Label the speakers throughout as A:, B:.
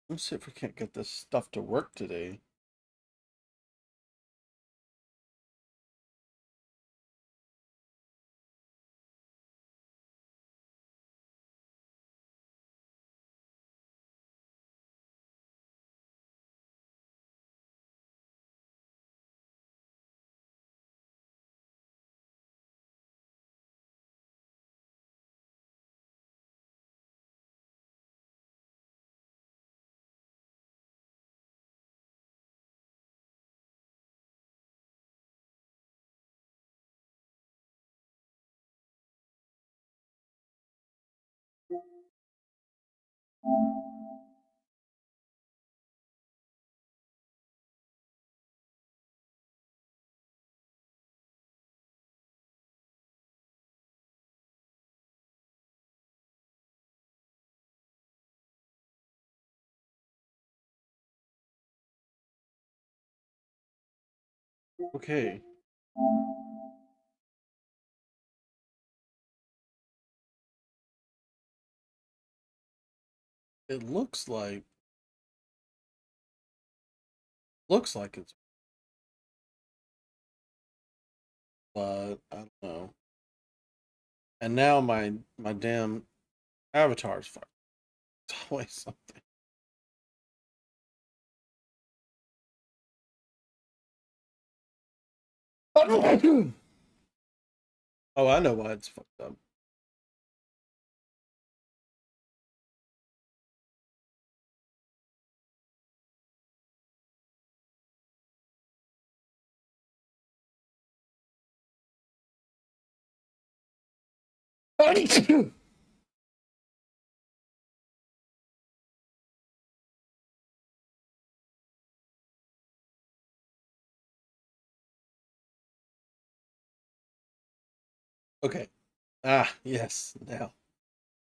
A: Let's see if we can't get this stuff to work today. Okay. It looks like it's, but I don't know. And now my damn avatar's fucked. It's always something. Oh, I know why it's fucked up. Okay. Ah, yes.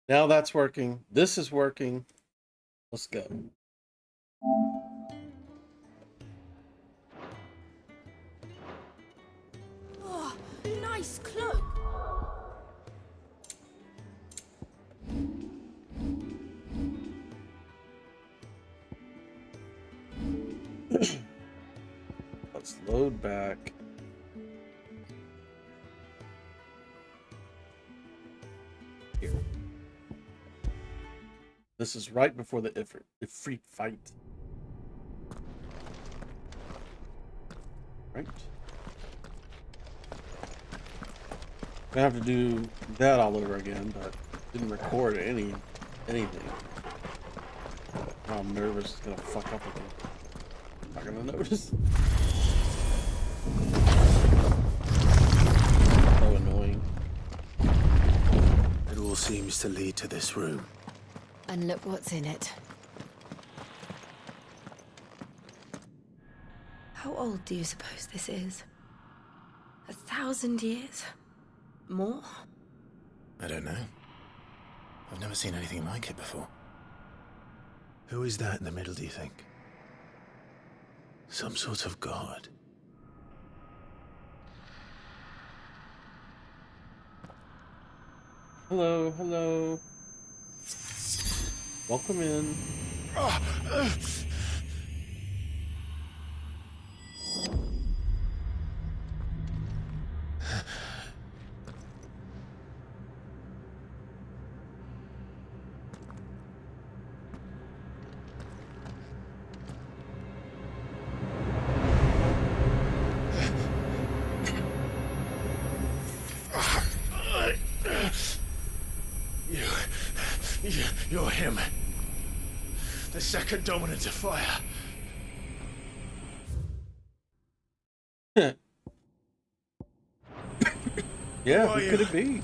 A: Now that's working. This is working. Let's go.
B: Oh, nice cloak.
A: Let's load back. Here. This is right before the Ifrit fight. Right? I have to do that all over again, but didn't record anything. I'm nervous it's gonna fuck up again. Not gonna notice. So annoying.
C: It all seems to lead to this room.
B: And look what's in it. How old do you suppose this is? 1,000 years? More?
C: I don't know. I've never seen anything like it before. Who is that in the middle, do you think? Some sort of god?
A: Hello, hello. Welcome in.
C: You're him. The second dominant of fire.
A: Yeah,
C: Who are
A: who could
C: you?
A: it be?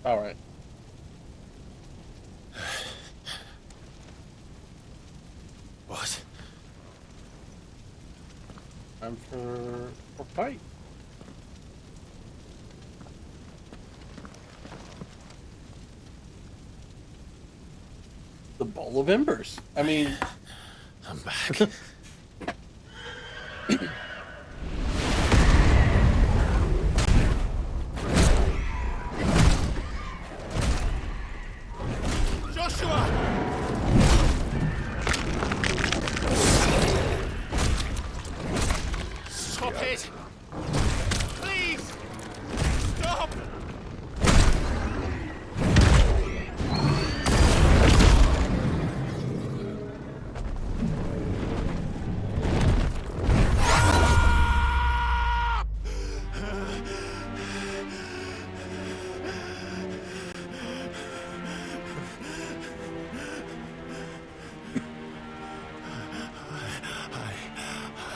A: All right.
C: What?
A: Time for fight. The bowl of embers. I mean,
C: I'm back.
D: Joshua! Stop it! Please! Stop!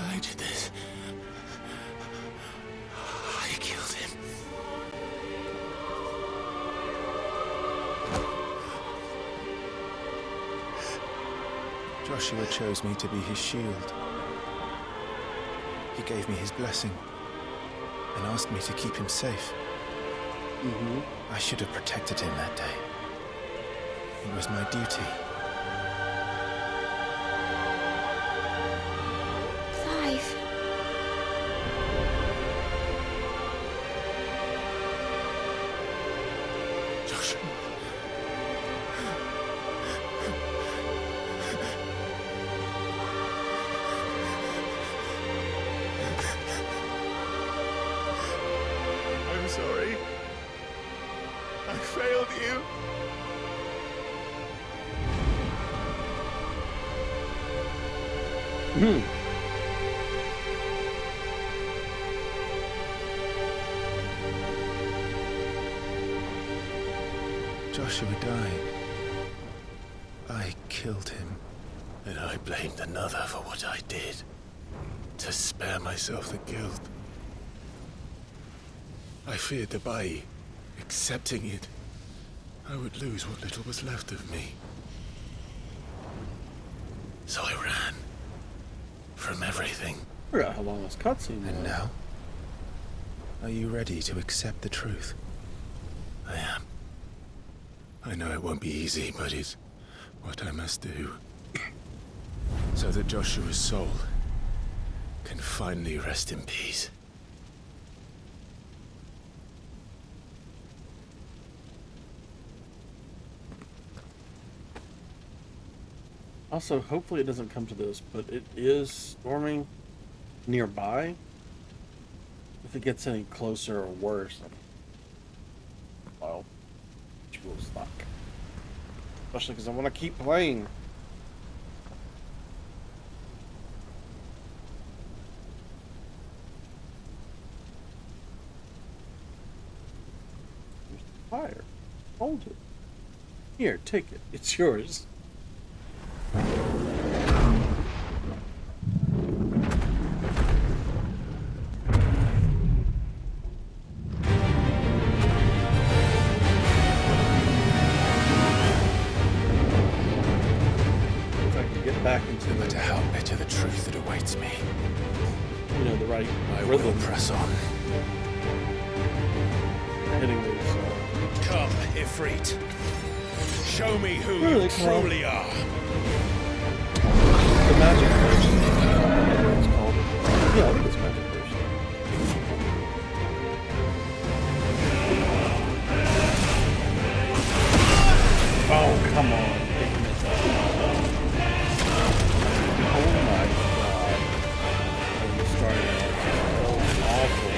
C: I did this. I killed him. Joshua chose me to be his shield. He gave me his blessing and asked me to keep him safe. I should have protected him that day. It was my duty.
B: Clive.
C: Joshua.
D: I'm sorry. I failed you.
C: Joshua died. I killed him. And I blamed another for what I did. To spare myself the guilt. I feared that by accepting it, I would lose what little was left of me. So I ran. From everything.
A: I forgot how long this cutscene was.
C: And now? Are you ready to accept the truth? I am. I know it won't be easy, but it's what I must do. So that Joshua's soul can finally rest in peace.
A: Also, hopefully it doesn't come to this, but it is storming nearby. If it gets any closer or worse, well, it will stop. Especially because I want to keep playing. There's the fire. Hold it. Here, take it. It's yours. Back into
C: No matter how bitter the truth that awaits me,
A: you know, the right
C: I
A: rhythm.
C: will press on.
A: Hitting these.
D: Come, Ifrit. Show me who
A: Really,
D: you
A: come on.
D: truly are.
A: The magic version. Whatever it's called. Yeah, I think it's magic version. Oh, come on. Oh my god. I'm starting out so awful.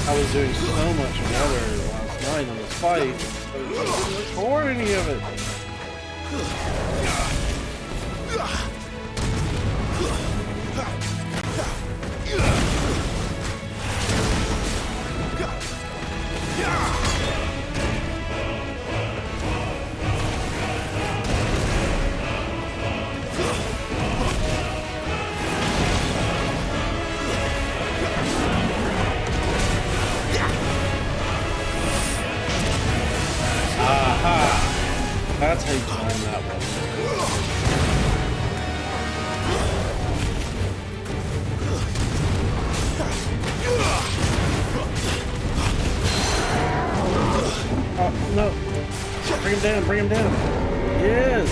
A: I was doing so much better last night on this fight. I didn't record any of it. That's how you time that one. Oh, no. Bring him down, bring him down. Yes.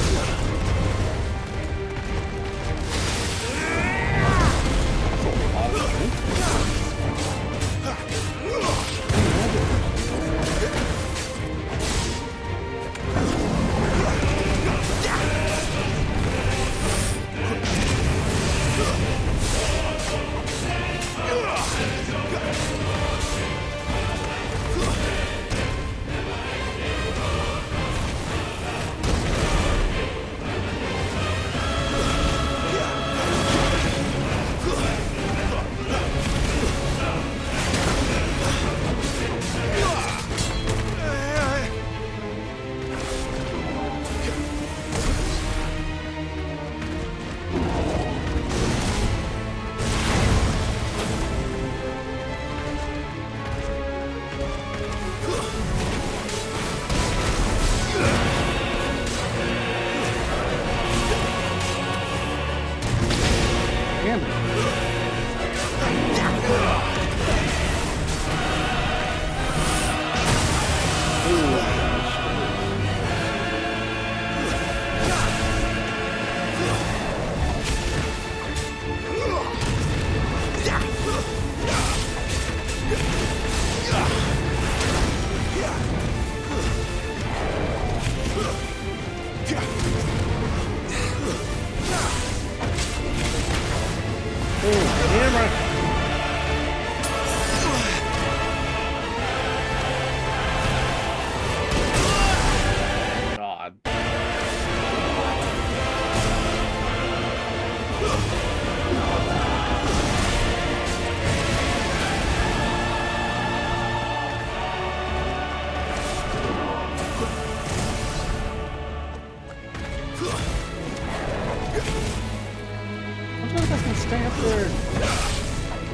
A: Stay up there a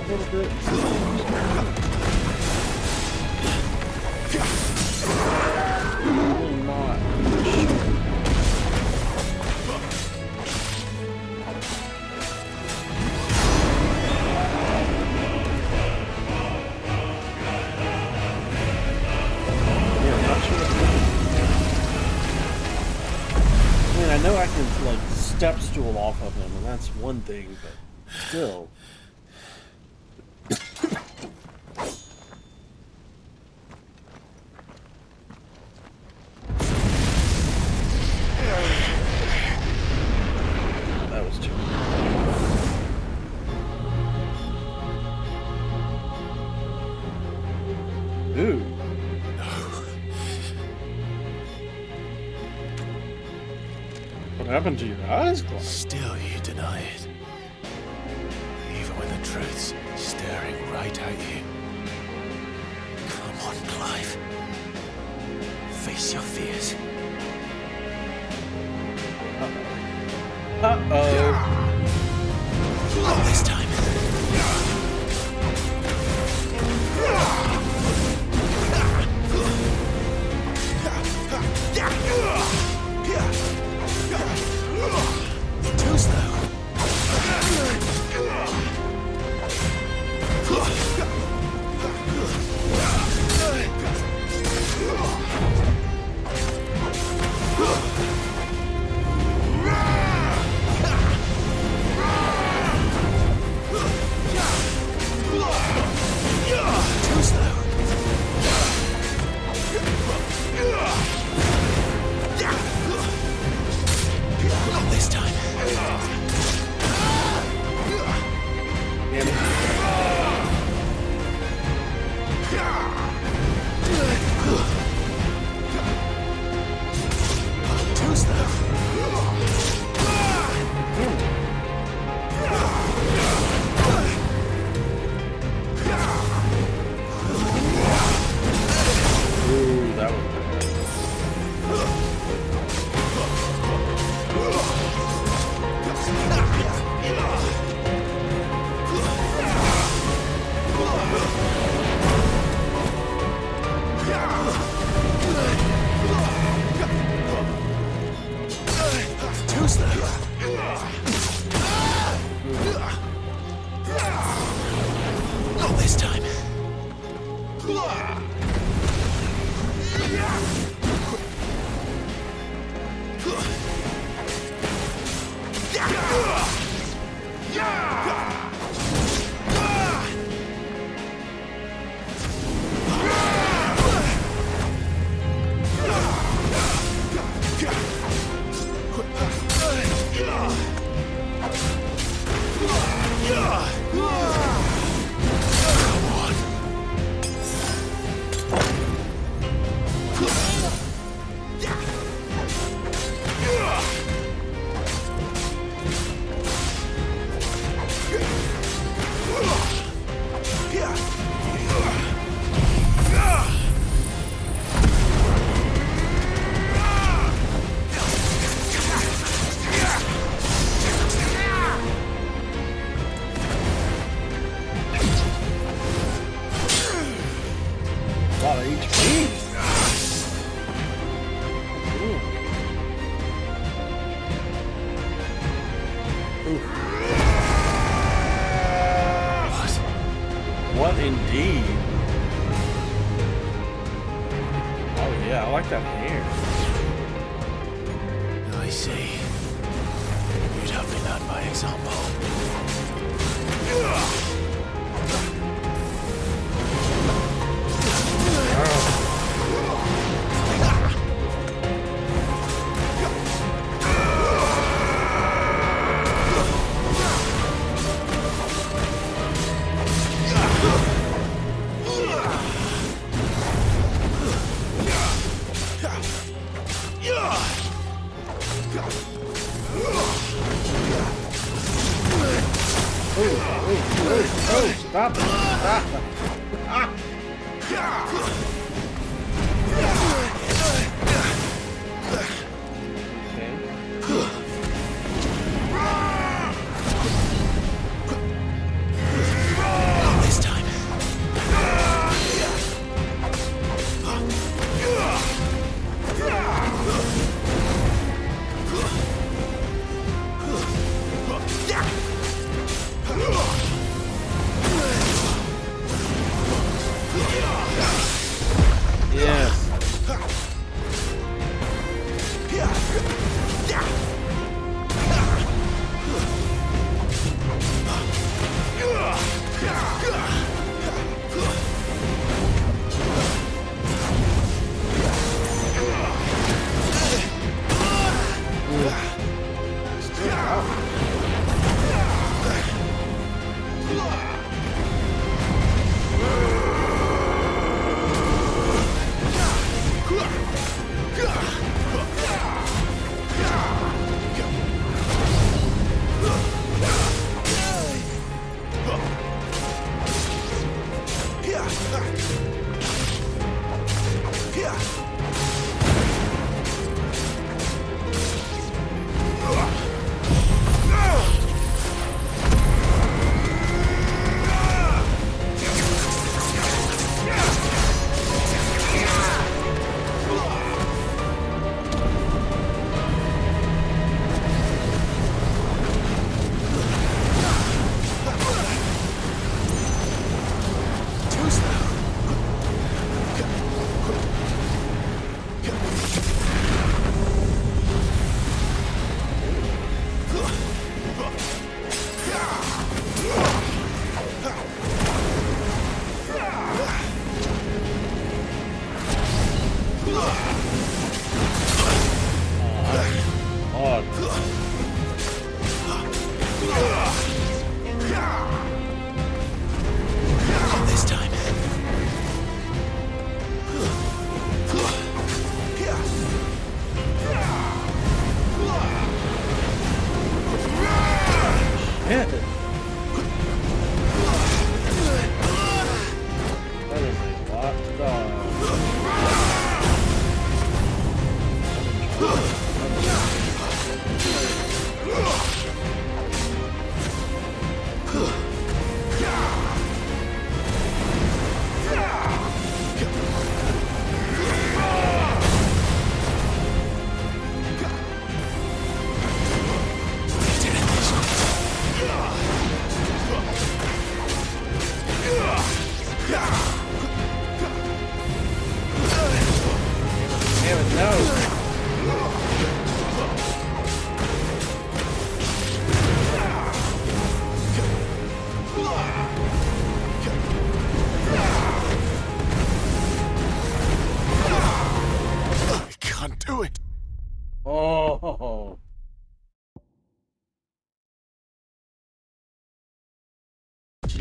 A: little bit. Really not. Yeah, not sure. I mean, I know I can like step stool off of him, and that's one thing, but still. That was too. Ooh. What happened to your eyes, Clive?
C: Still you deny it. Even when the truth's staring right at you. Come on, Clive. Face your fears.
A: Uh-oh.
C: Not this time. Too slow.
A: What indeed? Oh yeah, I like that hair.
C: I see. You'd help me learn by example.
A: Stop it! Stop it! Ah.
C: This time.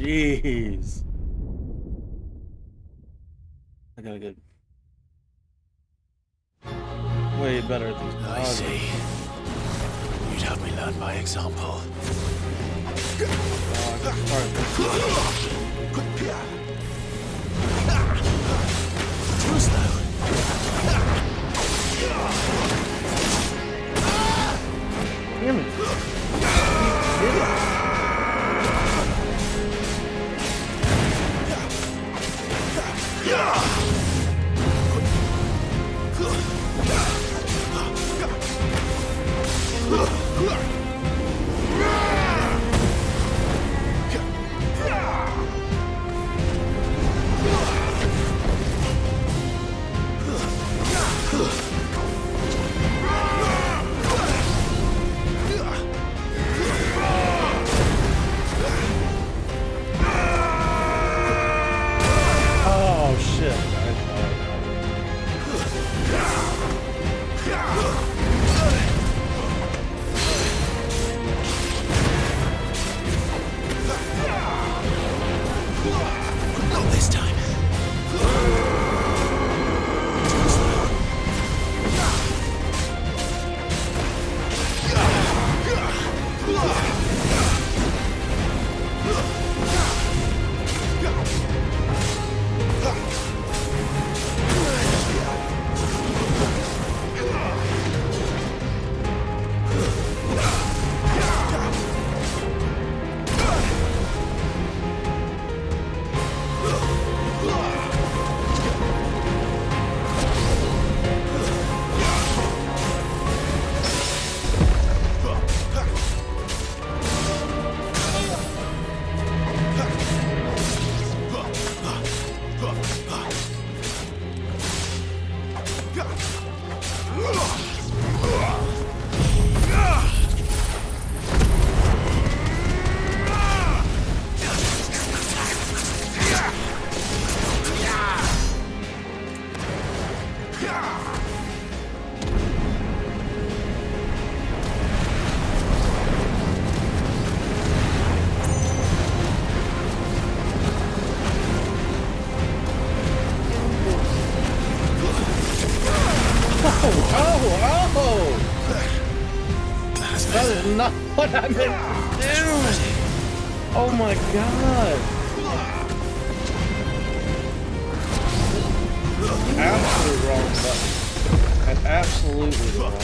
A: Jeez. I gotta get way better at these
C: I
A: puzzles.
C: see. You'd have me learn by example.
A: Oh, I can start this.
C: Too slow.
A: Damn it. You did it. Oh shit.
C: Not this time. Too slow. That is not what I meant to do! Oh my god! Absolutely wrong button. And absolutely the wrong time.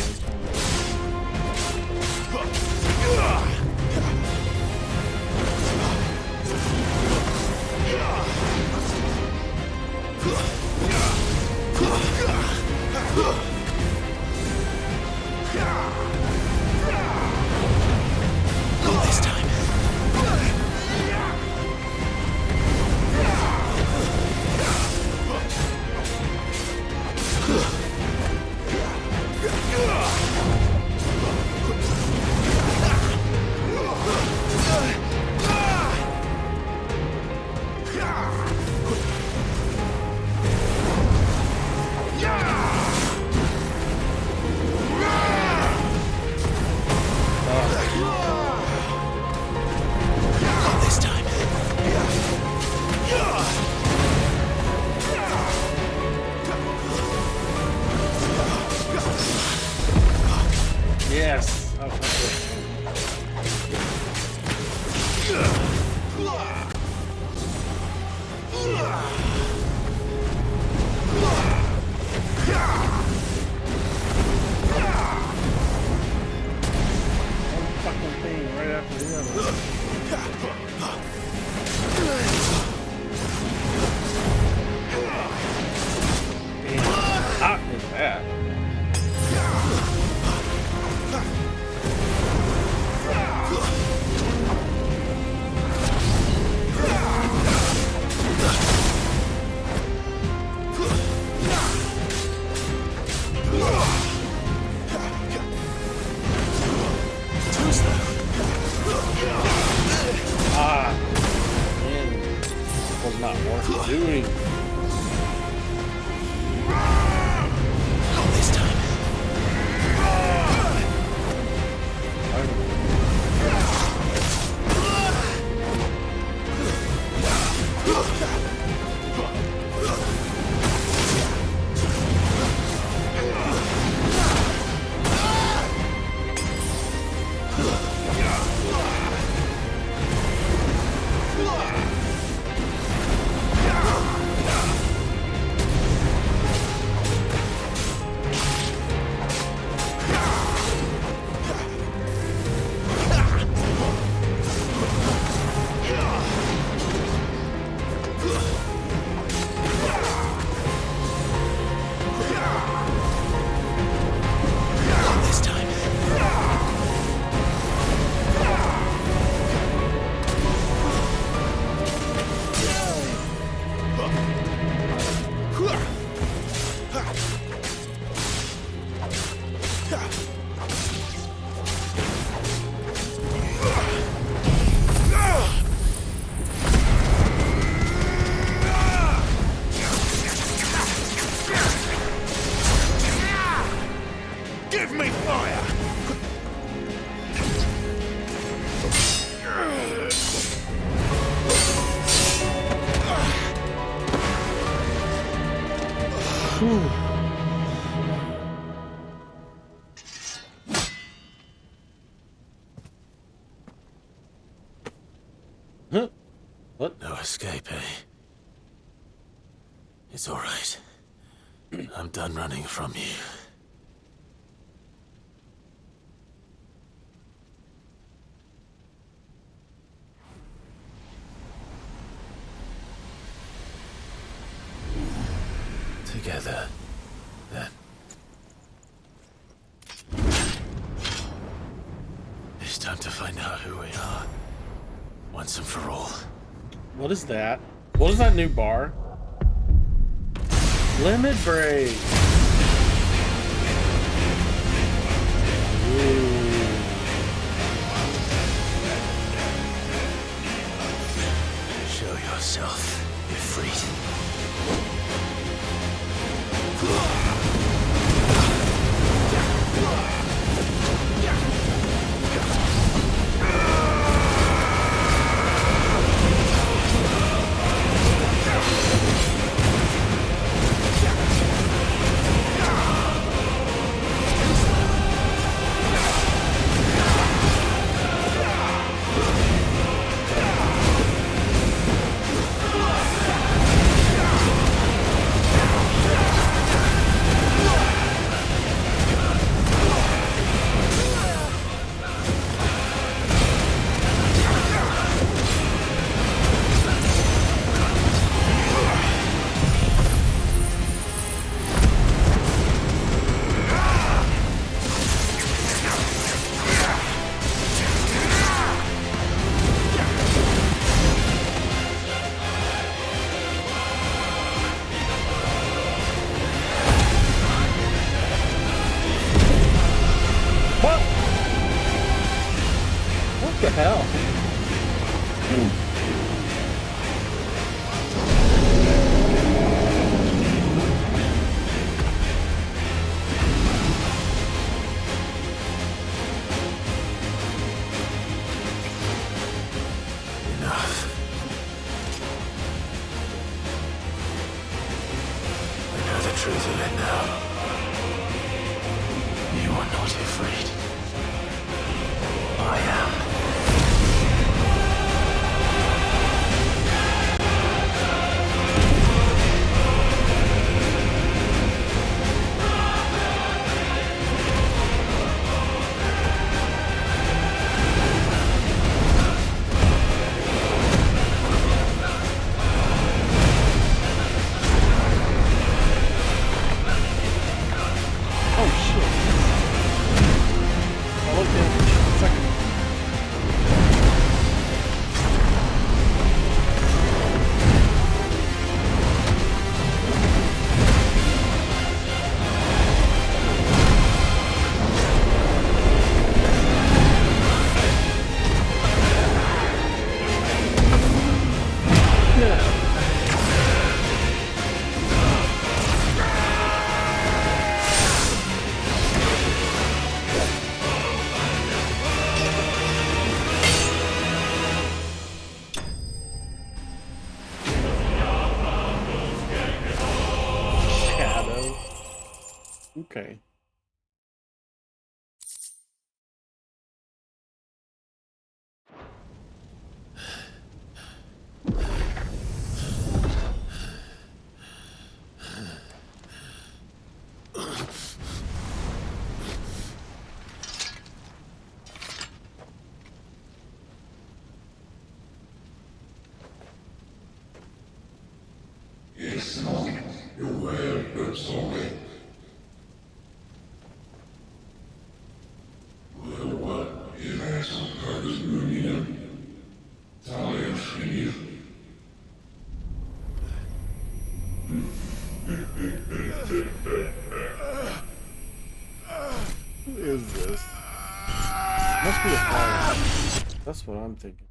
C: Not this time. Not this time.
A: Yes! Oh, one fucking thing right after the other. Damn, how hot is that?
C: Too slow.
A: Ah, man, was not worth doing.
C: Not this time.
A: Whew. Huh? What?
C: No escape, eh? It's all right. I'm done running from you. Together, then. It's time to find out who we are. Once and for all.
A: What is that? What is that new bar? Limit break. Ooh.
C: Show yourself, Ifrit.
A: What the hell?
C: Enough. I know the truth of it now. You are not afraid. I am.
A: Okay.
E: It's not your word, but sorry. What is that some purpose moving? Talia Shinny.
A: Who is this? Must be a fire. That's what I'm thinking.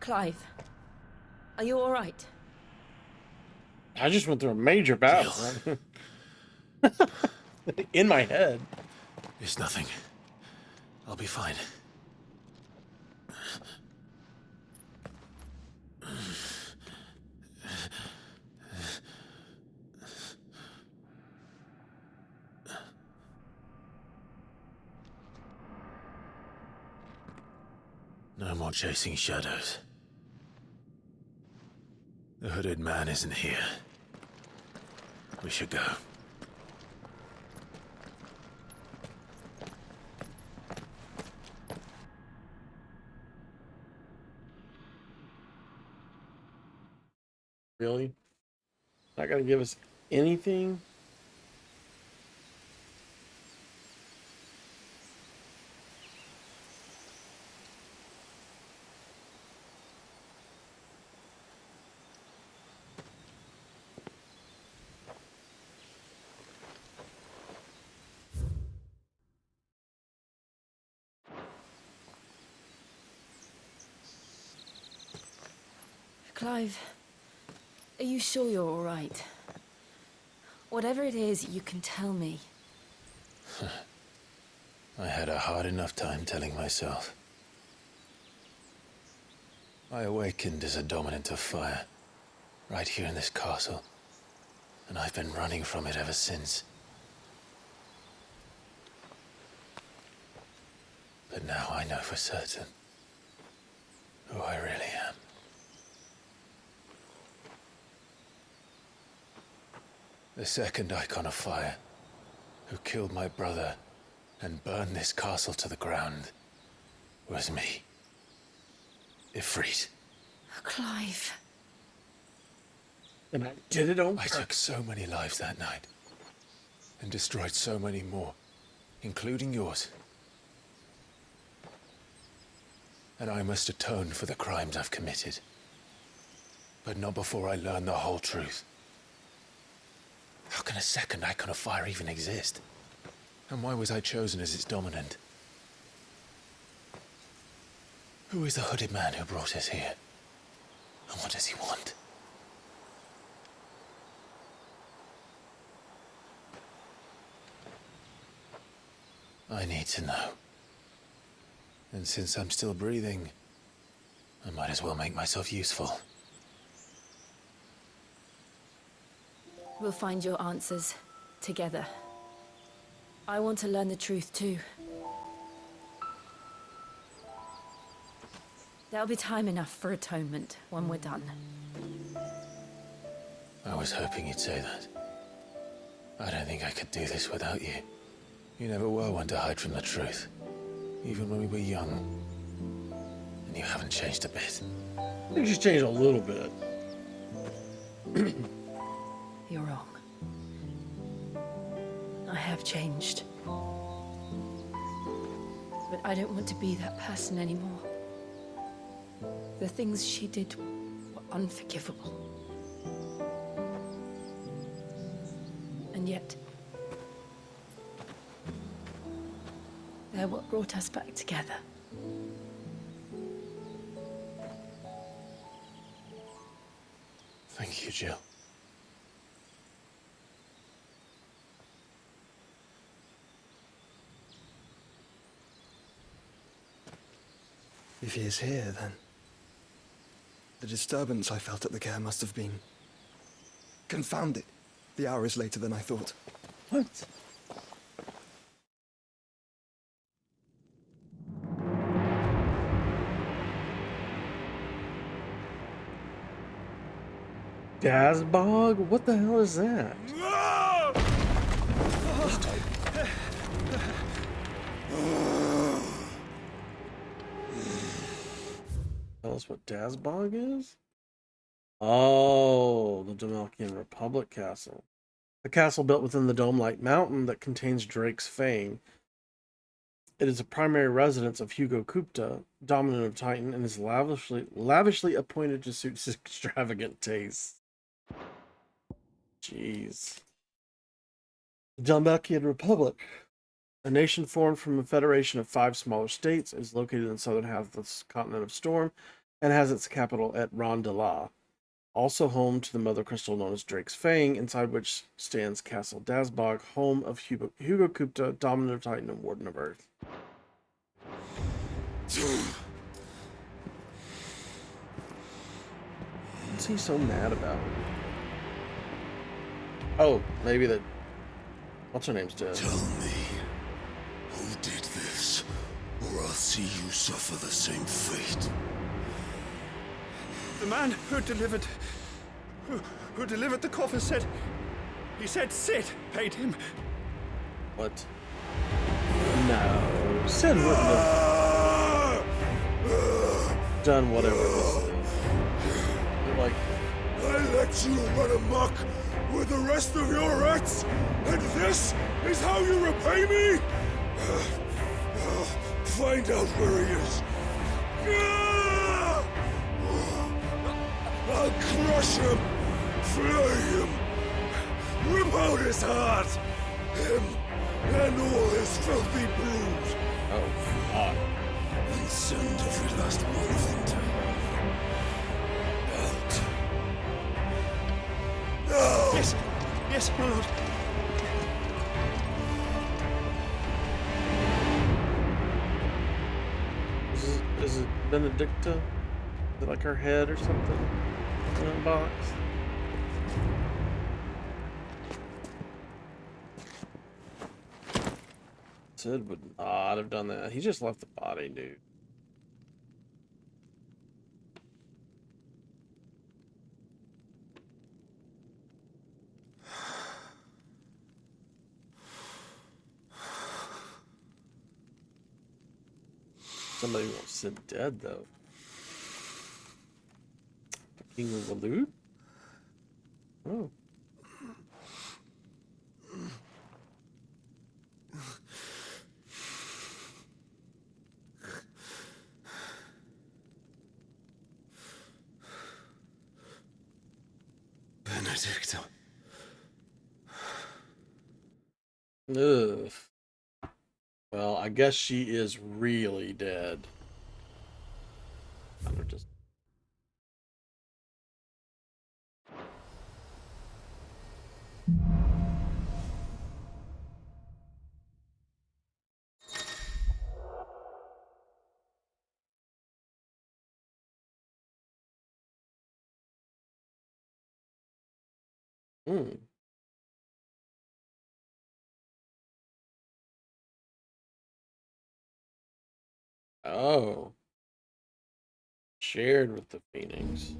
B: Clive, are you all right?
A: I just went through a major battle. In my head.
C: It's nothing. I'll be fine. No more chasing shadows. The hooded man isn't here. We should go.
A: Really? Not gonna give us anything?
B: Clive, are you sure you're all right? Whatever it is, you can tell me.
C: I had a hard enough time telling myself. I awakened as a dominant of fire, right here in this castle, and I've been running from it ever since. But now I know for certain who I really am. The second icon of fire, who killed my brother and burned this castle to the ground, was me. Ifrit.
B: Clive.
A: And I did it on
C: I
A: purpose.
C: took so many lives that night, and destroyed so many more, including yours. And I must atone for the crimes I've committed. But not before I learn the whole truth. How can a second icon of fire even exist? And why was I chosen as its dominant? Who is the hooded man who brought us here? And what does he want? I need to know. And since I'm still breathing, I might as well make myself useful.
B: We'll find your answers together. I want to learn the truth too. There'll be time enough for atonement when we're done.
C: I was hoping you'd say that. I don't think I could do this without you. You never were one to hide from the truth, even when we were young. And you haven't changed a bit.
A: I think she's changed a little bit.
B: You're wrong. I have changed. But I don't want to be that person anymore. The things she did were unforgivable. And yet, they're what brought us back together.
C: Thank you, Jill.
F: If he is here, then the disturbance I felt at the care must have been confounded. The hour is later than I thought.
A: What? Dazbog? What the hell is that? Tell us what Dazbog is? Oh, the Domelchian Republic castle. A castle built within the dome-like mountain that contains Drake's Fang. It is a primary residence of Hugo Kupta, dominant of Titan, and is lavishly appointed to suit his extravagant tastes. Jeez. The Domelchian Republic, a nation formed from a federation of 5 smaller states, is located in the southern half of the continent of Storm and has its capital at Rondelah. Also home to the mother crystal known as Drake's Fang, inside which stands Castle Dazbog, home of Hugo Kupta, dominant of Titan and Warden of Earth. What's he so mad about? Oh, maybe that... What's her name's dead?
E: Tell me, who did this, or I'll see you suffer the same fate.
F: The man who delivered the coffin said... He said Sid paid him.
A: What? No. Sid wouldn't have done whatever this is. You're like,
E: I let you run amok with the rest of your rats, and this is how you repay me? Find out where he is. I'll crush him, flay him, rip out his heart, him and all his filthy brood,
A: oh, fuck.
E: and send every last one of them to hell. Out. No!
F: Yes, yes, my lord.
A: Is it Benedicta? Is it like her head or something in that box? Sid would not have done that. He just left the body, dude. Somebody wants Sid dead, though. The King of the Loot? Oh.
E: Benedicta.
A: Ugh. Well, I guess she is really dead. I'm just... Hmm. Oh. Shared with the Phoenix.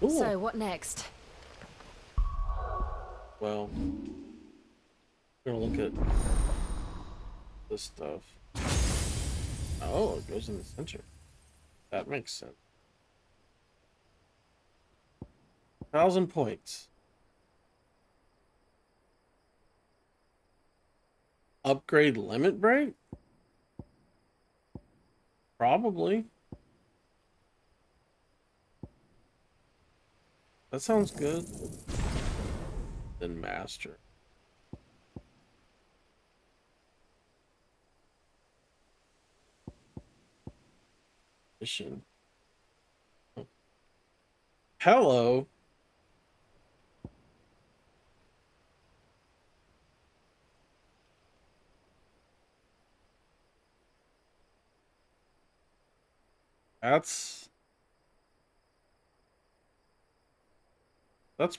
A: Cool.
B: So, what next?
A: Well, we're gonna look at this stuff. Oh, it goes in the center. That makes sense. 1,000 points. Upgrade limit break? Probably. That sounds good. Then master. Mission. Hello. That's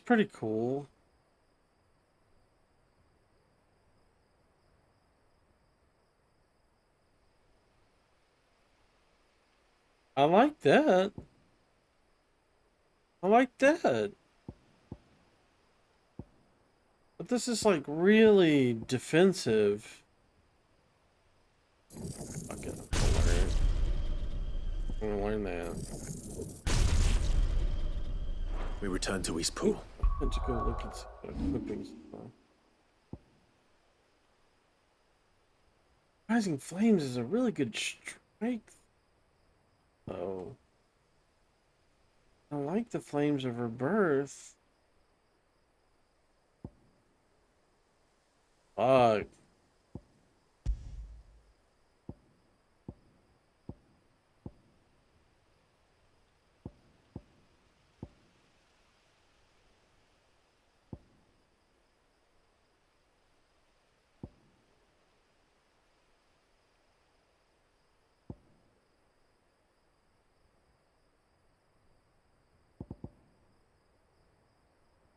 A: pretty cool. I like that. I like that. But this is like really defensive. Okay, I'm gonna learn that.
C: We return to Eastpool.
A: I had to go look at some equipping stuff. Rising Flames is a really good strength. Oh. I like the Flames of Rebirth. Fuck.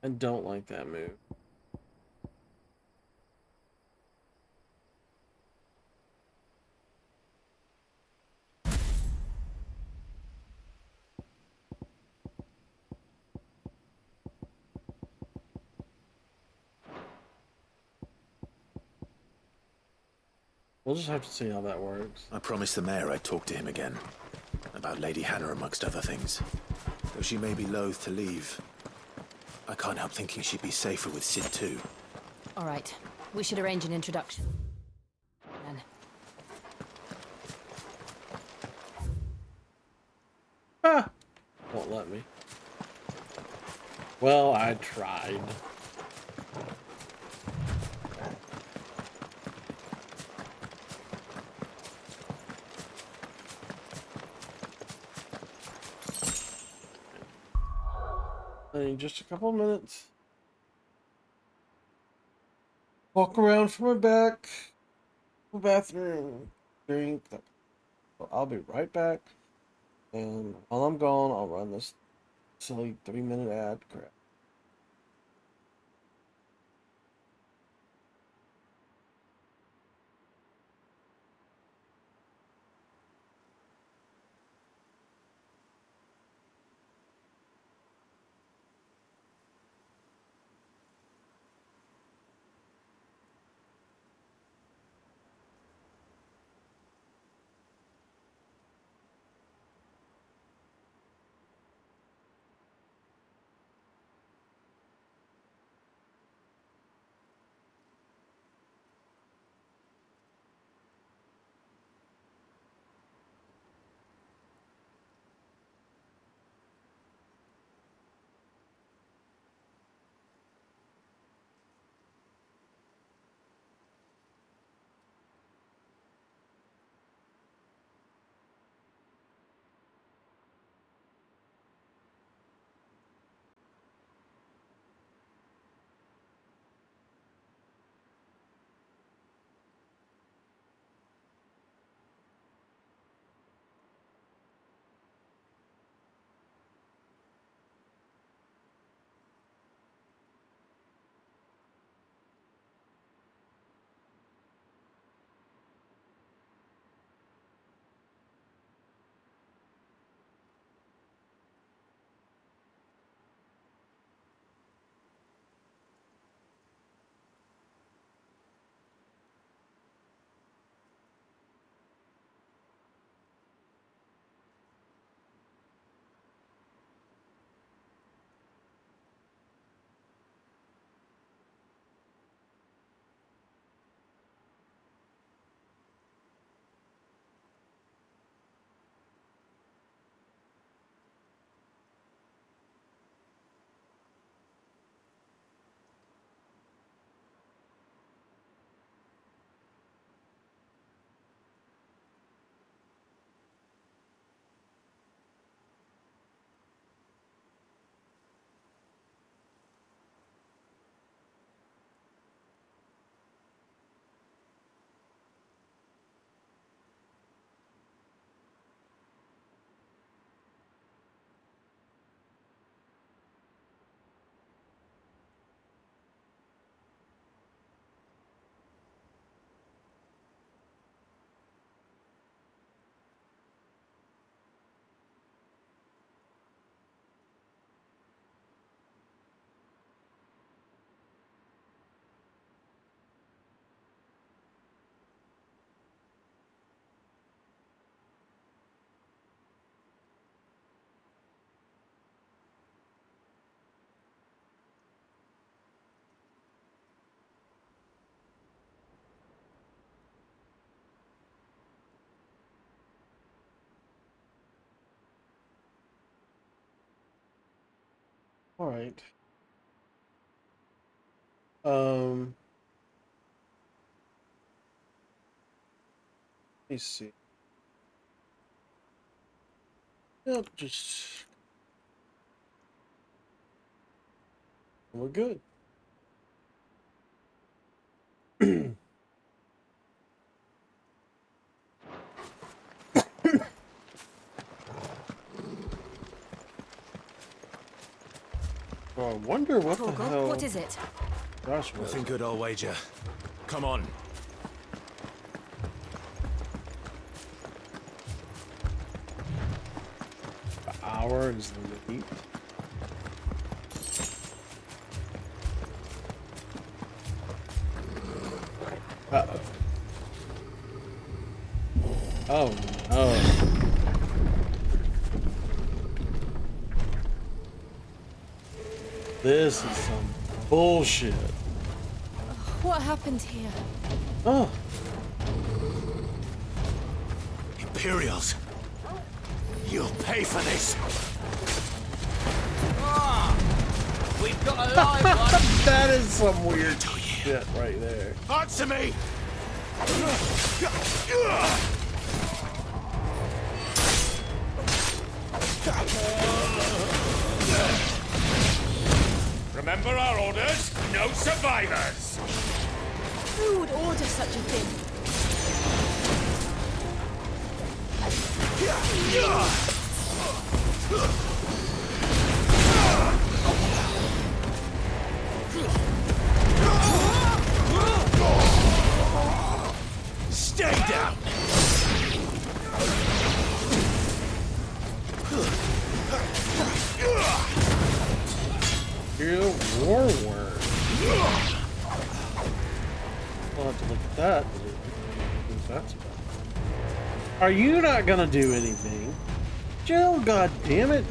A: I don't like that move. We'll just have to see how that works.
C: I promised the mayor I'd talk to him again. About Lady Hannah amongst other things. Though she may be loath to leave, I can't help thinking she'd be safer with Sid too.
B: All right. We should arrange an introduction. Then.
A: Ah! Won't let me. Well, I tried. I need just a couple minutes. Walk around from my back. The bathroom. Drink. So I'll be right back. And while I'm gone, I'll run this silly 3-minute ad. Crap. Alright. Let me see. Yep, just... We're good. Oh, wonder what the
B: Torgal,
A: hell
B: what is it?
A: Josh was.
C: Nothing good, I'll wager. Come on.
A: The hour is late. Uh-oh. Oh no. This is some bullshit.
B: What happened here?
A: Oh.
C: Imperials. You'll pay for this.
G: We've got a live one.
A: That is some weird shit right there.
C: Answer me!
D: Remember our orders? No survivors!
B: Who would order such a thing?
C: Stay down!
A: Real war worm. I'll have to look at that. That's about. Are you not gonna do anything? Jill, god damn it!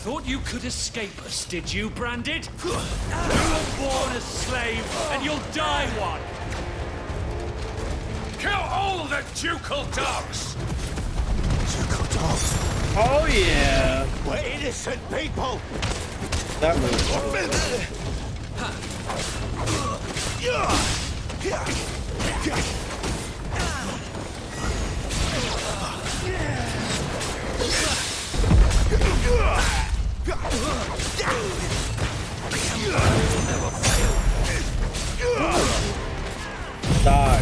G: Thought you could escape us, did you, Branded? You were born a slave, and you'll die one!
D: Kill all the ducal dogs!
C: Ducal dogs.
A: Oh yeah!
C: We're innocent people!
A: That was. Die.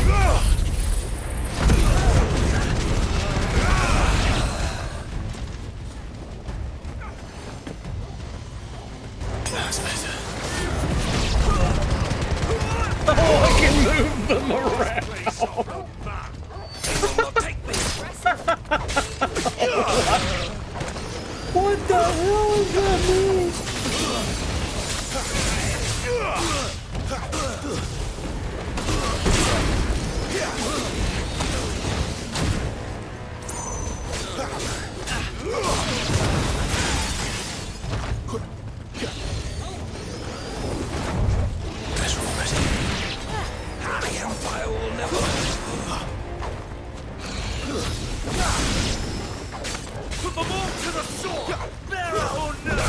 C: That's better.
A: Oh, I can move them around. What the hell is that move?
C: The Empire will never...
G: Put them all to the sword! Bearer or no!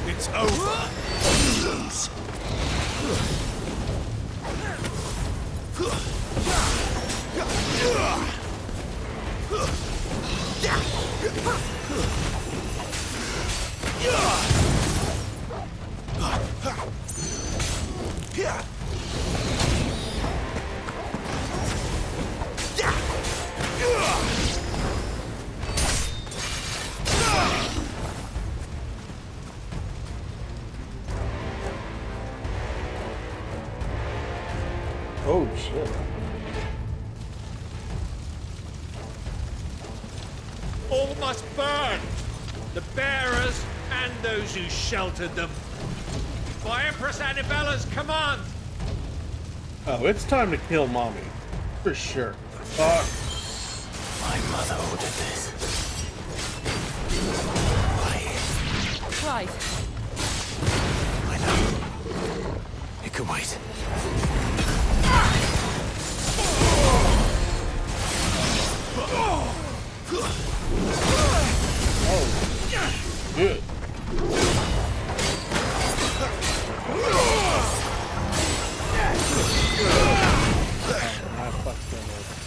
C: It's over. You lose.
A: Oh shit.
G: All must burn! The bearers and those who sheltered them. By Empress Annabella's command!
A: Oh, it's time to kill mommy. For sure. Fuck.
C: My mother ordered this.
B: Clive,
C: I know. It can wait.
A: Good. I fucked them up.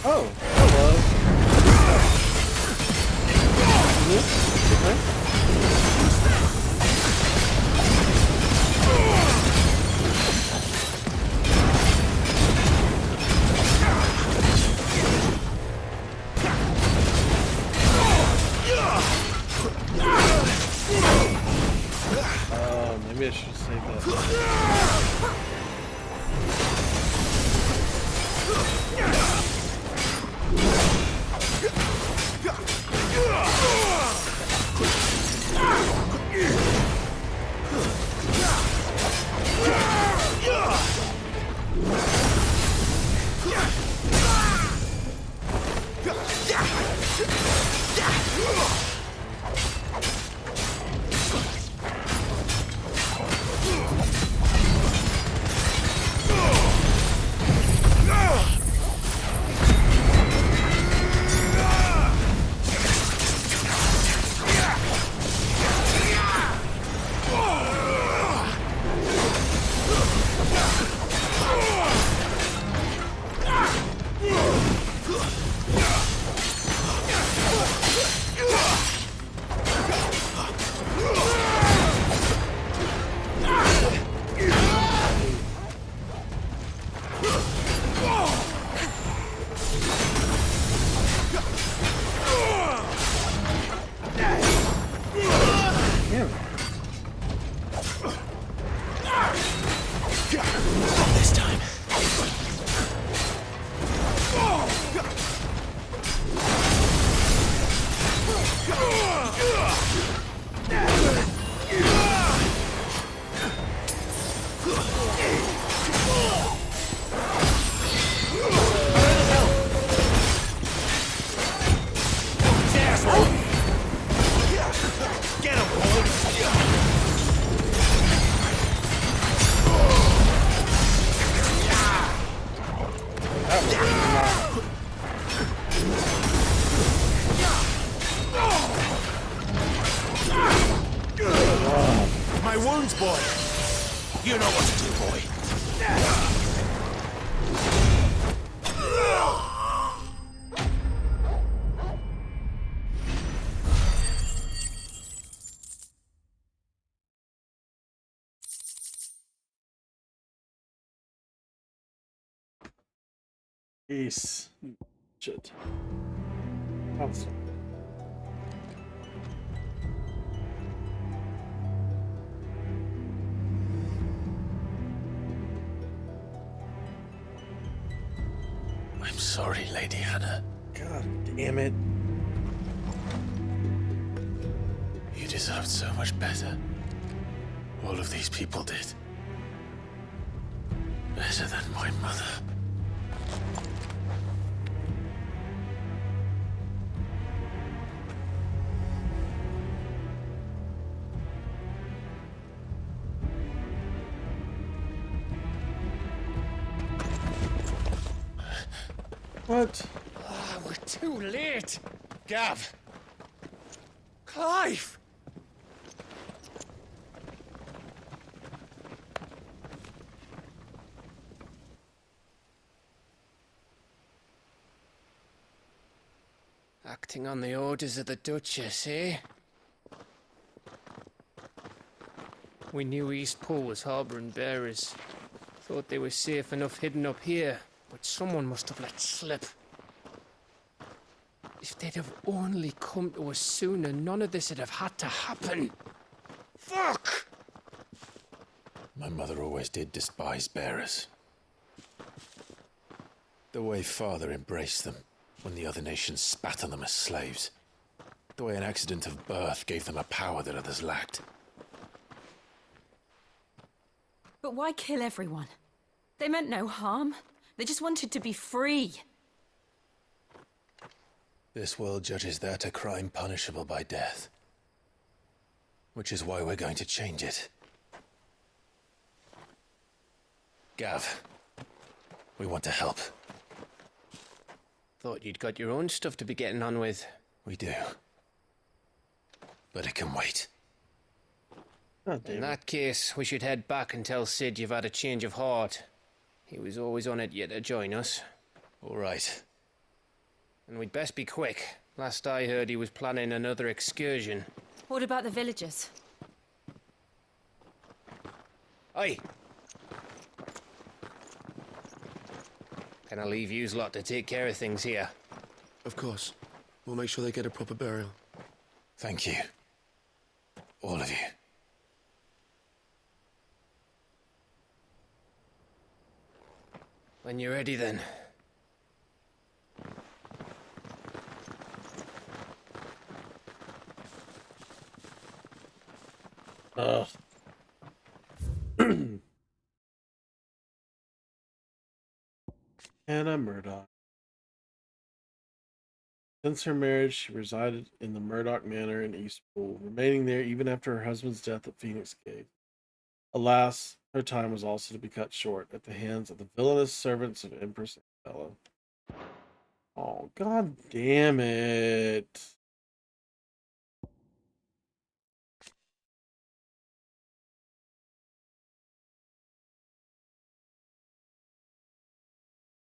A: Maybe I should save that.
C: This time.
G: Get him, boys!
C: My wounds, boy. You know what to do, boy.
A: Peace. Shit. Awesome.
C: I'm sorry, Lady Hannah.
A: God damn it.
C: You deserved so much better. All of these people did. Better than my mother.
A: What?
G: Ah, we're too late. Gav. Clive. Acting on the orders of the Duchess, eh? We knew Eastpool was harbouring bearers. Thought they were safe enough hidden up here, but someone must have let slip. If they'd have only come to us sooner, none of this would have had to happen. Fuck!
C: My mother always did despise bearers. The way Father embraced them when the other nations spat on them as slaves. The way an accident of birth gave them a power that others lacked.
B: But why kill everyone? They meant no harm. They just wanted to be free.
C: This world judges that a crime punishable by death. Which is why we're going to change it. Gav, we want to help.
G: Thought you'd got your own stuff to be getting on with.
C: We do. But it can wait.
A: Oh, damn
G: In
A: it.
G: that case, we should head back and tell Sid you've had a change of heart. He was always on it yet to join us.
C: All right.
H: And we'd best be quick. Last I heard, he was planning another excursion.
B: What about the villagers?
H: Oi! Can I leave yous lot to take care of things here?
I: Of course. We'll make sure they get a proper burial.
C: Thank you. All of you.
H: When you're ready, then.
A: Ugh. Hannah Murdoch. Since her marriage, she resided in the Murdoch Manor in Eastpool, remaining there even after her husband's death at Phoenix Gate. Alas, her time was also to be cut short at the hands of the villainous servants of Empress Isabella. Oh, god damn it.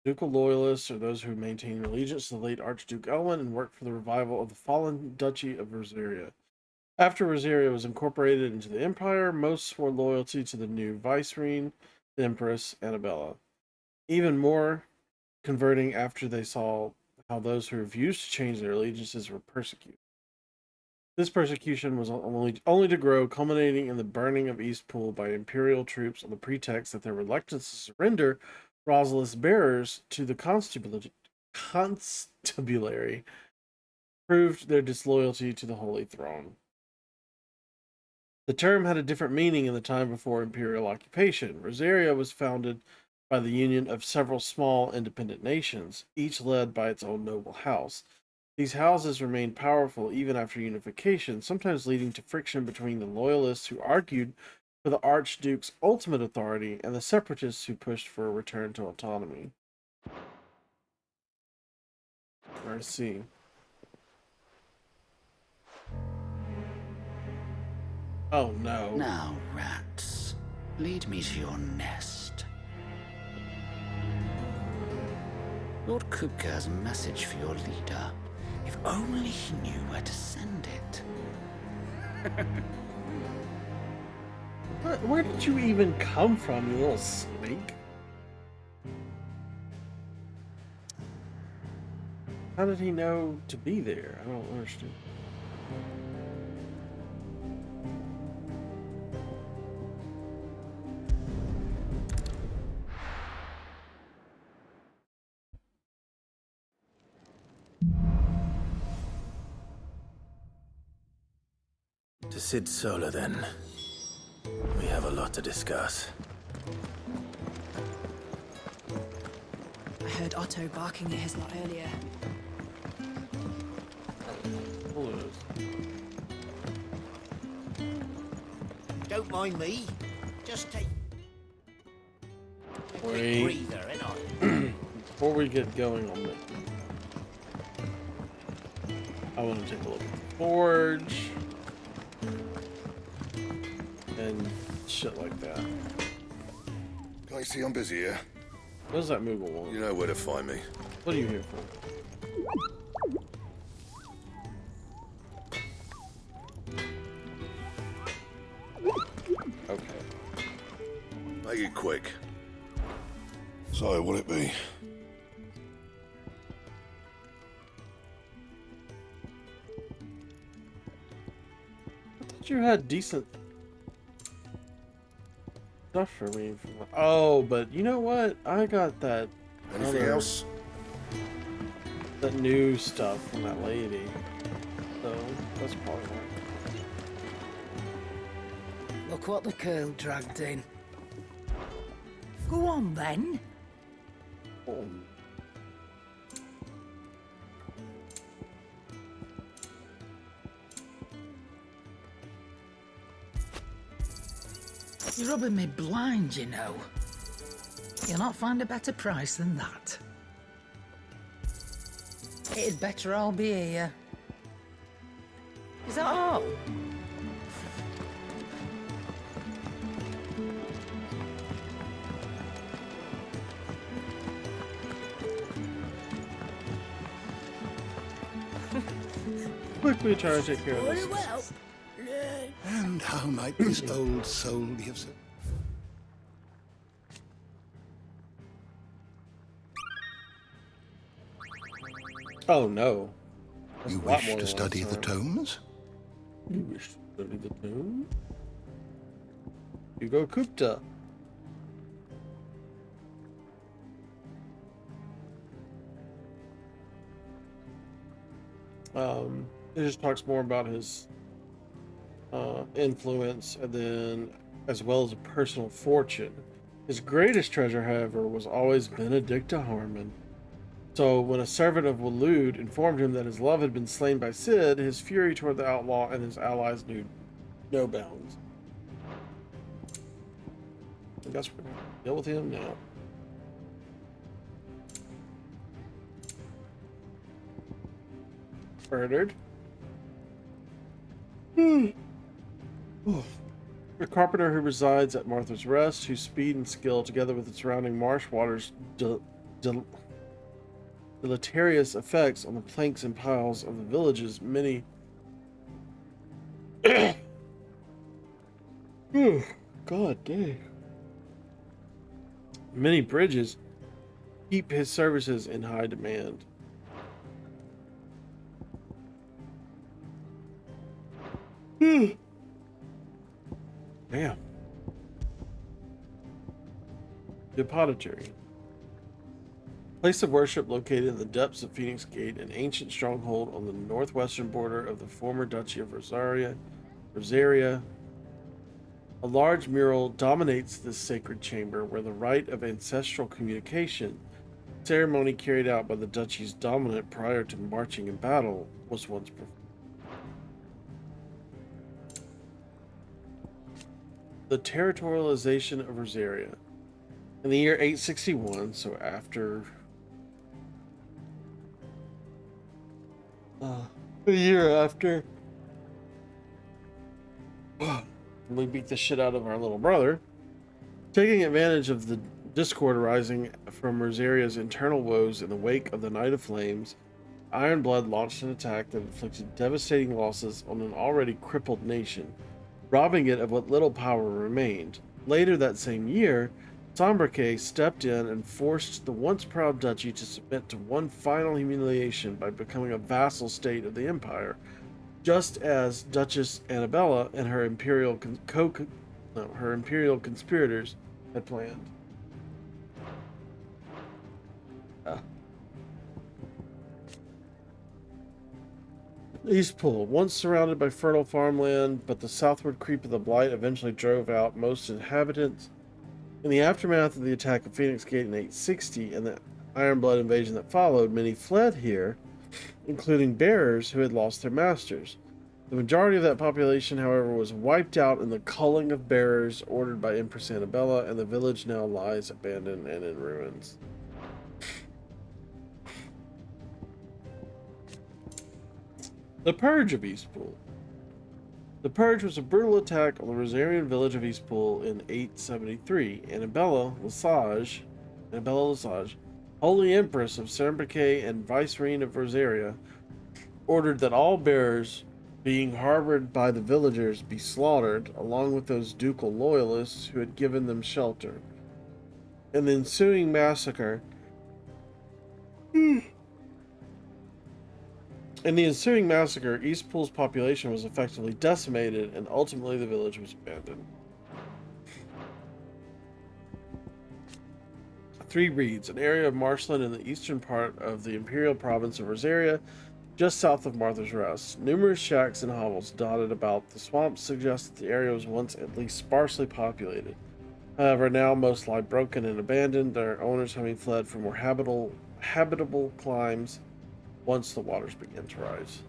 A: Ducal loyalists are those who maintain allegiance to the late Archduke Elwin and work for the revival of the fallen Duchy of Rosaria. After Rosaria was incorporated into the Empire, most swore loyalty to the new vicereine, the Empress Annabella. Even more converting after they saw how those who refused to change their allegiances were persecuted. This persecution was only to grow, culminating in the burning of Eastpool by Imperial troops on the pretext that their reluctance to surrender Rosalith's bearers to the constabulary proved their disloyalty to the Holy Throne. The term had a different meaning in the time before Imperial occupation. Rosaria was founded by the union of several small independent nations, each led by its own noble house. These houses remained powerful even after unification, sometimes leading to friction between the loyalists who argued for the Archduke's ultimate authority and the separatists who pushed for a return to autonomy. I see. Oh no.
J: Now, rats, lead me to your nest. Lord Kupka has a message for your leader. If only he knew where to send it.
A: Where did you even come from, you little snake? How did he know to be there? I don't understand.
C: To Sid Solar, then. We have a lot to discuss.
K: I heard Otto barking at his lot earlier.
L: Don't mind me. Just take a
A: Wait.
L: quick breather, innit?
A: Before we get going on this, I want to take a look at the forge and shit like that.
E: Can I see I'm busy here?
A: What does that Moogle want?
E: You know where to find me.
A: What are you here for? Okay.
E: Make it quick. So, what'll it be?
A: I thought you had decent stuff for me. Oh, but you know what? I got that.
E: Anything else?
A: That new stuff from that lady. So that's probably why.
K: Look what the curl dragged in. Go on then.
A: Oh.
K: You're rubbing me blind, you know. You'll not find a better price than that. It'd better all be here. Is that all?
A: quickly trying to take care of this.
E: And how might this old soul be of service?
A: Oh no. That's
E: You
A: a lot
E: wish
A: more
E: to
A: than
E: study
A: last
E: the
A: time.
E: tomes?
A: You wish to study the tomb? Hugo Kupta. It just talks more about his influence, and then as well as a personal fortune. His greatest treasure, however, was always Benedicta Harmon. So when a servant of Waloed informed him that his love had been slain by Cid, his fury toward the outlaw and his allies knew no bounds. I guess we're gonna deal with him now. Murdered. A carpenter who resides at Martha's Rest, whose speed and skill, together with the surrounding marsh waters, deleterious effects on the planks and piles of the village's many God dang. Many bridges keep his services in high demand. Damn. The Apothecary. Place of worship located in the depths of Phoenix Gate, an ancient stronghold on the northwestern border of the former Duchy of Rosaria. A large mural dominates this sacred chamber, where the rite of ancestral communication, ceremony carried out by the duchy's dominant prior to marching in battle, was once performed. The territorialization of Rosaria. In the year 861, so after the year after we beat the shit out of our little brother, taking advantage of the discord arising from Rosaria's internal woes in the wake of the Night of Flames, Ironblood launched an attack that inflicted devastating losses on an already crippled nation, robbing it of what little power remained. Later that same year, Sombriquet stepped in and forced the once proud duchy to submit to one final humiliation by becoming a vassal state of the empire, just as Duchess Annabella and her imperial conspirators had planned. Eastpool, once surrounded by fertile farmland, but the southward creep of the Blight eventually drove out most inhabitants. In the aftermath of the attack of Phoenix Gate in 860 and the Ironblood invasion that followed, many fled here, including bearers who had lost their masters. The majority of that population, however, was wiped out in the culling of bearers ordered by Empress Annabella, and the village now lies abandoned and in ruins. The Purge of Eastpool. The Purge was a brutal attack on the Rosarian village of Eastpool in 873. Annabella Lesage, Holy Empress of Sombriquet and Vicereine of Rosaria, ordered that all bearers being harbored by the villagers be slaughtered, along with those ducal loyalists who had given them shelter. In the ensuing massacre, Eastpool's population was effectively decimated, and ultimately the village was abandoned. 3 Reeds, an area of marshland in the eastern part of the imperial province of Rosaria, just south of Martha's Rest. Numerous shacks and hovels dotted about the swamps suggest that the area was once at least sparsely populated. However, now most lie broken and abandoned, their owners having fled for more habitable climes once the waters began to rise.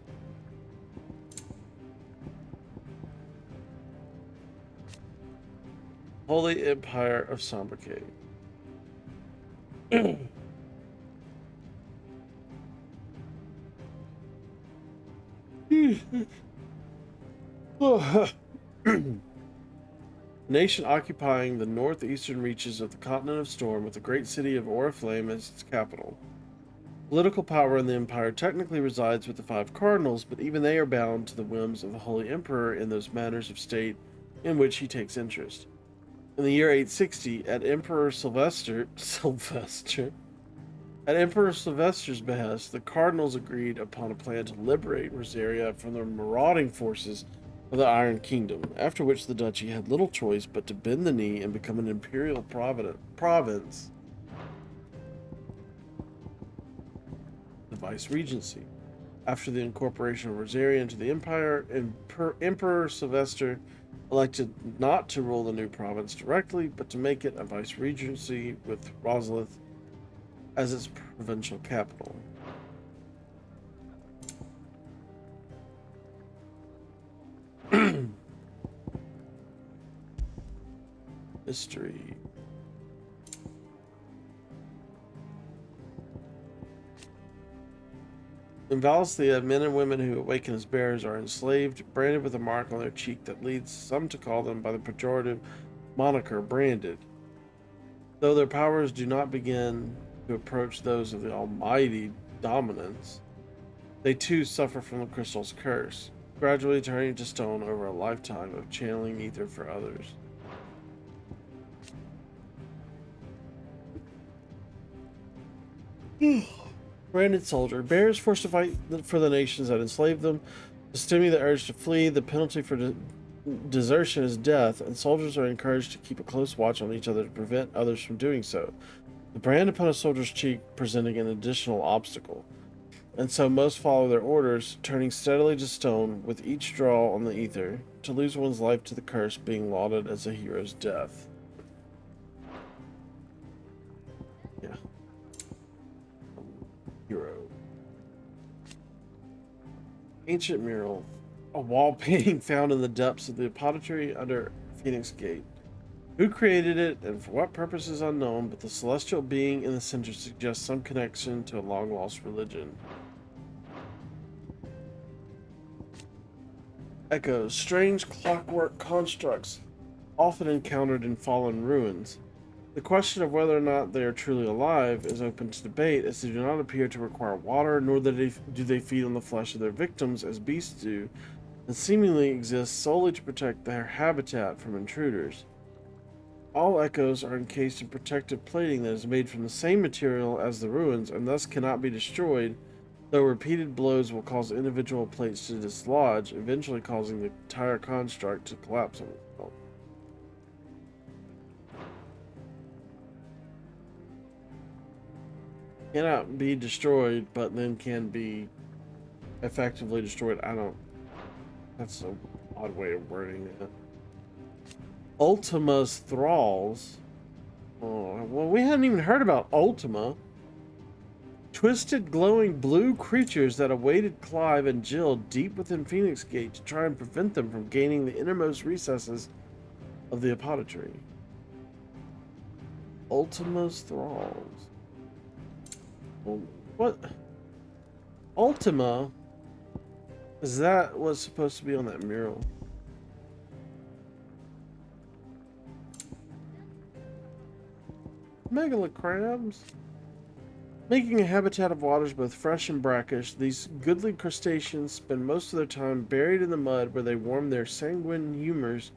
A: Holy Empire of Sombriquet. Nation occupying the northeastern reaches of the continent of Storm, with the great city of Oriflame as its capital. Political power in the Empire technically resides with the five cardinals, but even they are bound to the whims of the Holy Emperor in those matters of state in which he takes interest. In the year 860, at Emperor Sylvester's behest, the cardinals agreed upon a plan to liberate Rosaria from the marauding forces of the Iron Kingdom, after which the duchy had little choice but to bend the knee and become an imperial province, the vice-regency. After the incorporation of Rosaria into the empire, Emperor Sylvester elected not to rule the new province directly, but to make it a vice-regency with Rosalith as its provincial capital. History. In Valisthea, men and women who awaken as bears are enslaved, branded with a mark on their cheek that leads some to call them by the pejorative moniker branded. Though their powers do not begin to approach those of the almighty dominance, they too suffer from the crystal's curse, gradually turning to stone over a lifetime of channeling ether for others. Branded soldier. Bears forced to fight for the nations that enslaved them. To stimulate the urge to flee, the penalty for desertion is death, and soldiers are encouraged to keep a close watch on each other to prevent others from doing so. The brand upon a soldier's cheek presenting an additional obstacle, and so most follow their orders, turning steadily to stone with each draw on the ether, to lose one's life to the curse being lauded as a hero's death. Yeah. Hero. Ancient mural. A wall painting found in the depths of the apothecary under Phoenix Gate. Who created it and for what purpose is unknown, but the celestial being in the center suggests some connection to a long-lost religion. Echoes. Strange clockwork constructs often encountered in fallen ruins. The question of whether or not they are truly alive is open to debate, as they do not appear to require water, nor do they feed on the flesh of their victims as beasts do, and seemingly exist solely to protect their habitat from intruders. All echoes are encased in protective plating that is made from the same material as the ruins and thus cannot be destroyed, though repeated blows will cause individual plates to dislodge, eventually causing the entire construct to collapse on itself. Cannot be destroyed, but then can be effectively destroyed. That's an odd way of wording it. Ultima's thralls. Oh, well, we hadn't even heard about Ultima. Twisted, glowing blue creatures that awaited Clive and Jill deep within Phoenix Gate to try and prevent them from gaining the innermost recesses of the apothecary. Ultima's thralls. Well, what? Ultima? Is that what's supposed to be on that mural? Megalocrabs? Making a habitat of waters both fresh and brackish, these goodly crustaceans spend most of their time buried in the mud where they warm their sanguine humors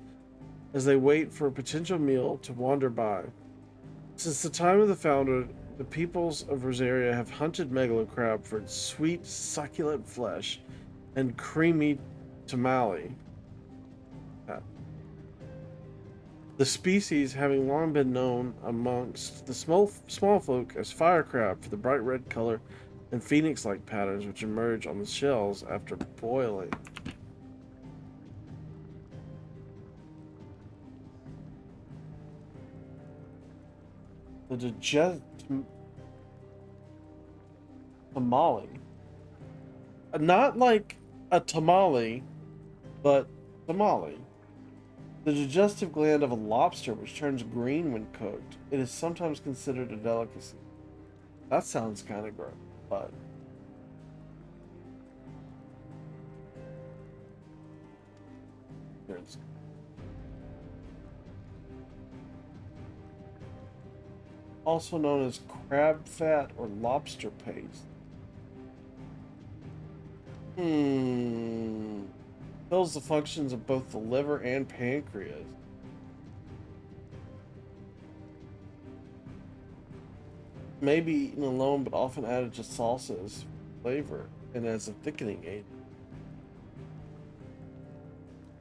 A: as they wait for a potential meal to wander by. Since the time of the founder, the peoples of Rosaria have hunted megalocrab for its sweet, succulent flesh and creamy tamale. The species having long been known amongst the small folk as fire crab for the bright red color and phoenix-like patterns which emerge on the shells after boiling. The tamale. Not like a tamale, but tamale. The digestive gland of a lobster which turns green when cooked. It is sometimes considered a delicacy. That sounds kind of gross, but... Here it's... Also known as crab fat or lobster paste. Fills the functions of both the liver and pancreas. May be eaten alone, but often added to salsas for flavor and as a thickening agent.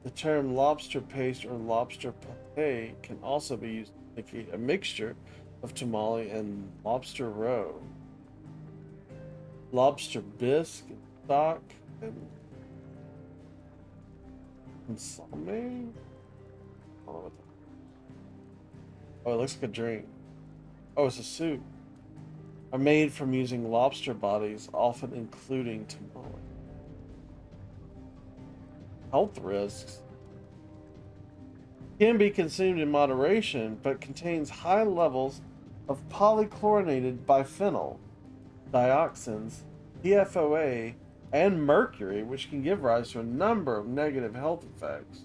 A: The term lobster paste or lobster pate can also be used to indicate a mixture of tamale and lobster roe, lobster bisque, and stock, and consomme? I don't know what that is. Oh, it looks like a drink. Oh, it's a soup. Are made from using lobster bodies, often including tamale. Health risks. Can be consumed in moderation, but contains high levels of polychlorinated biphenyl, dioxins, PFOA, and mercury, which can give rise to a number of negative health effects.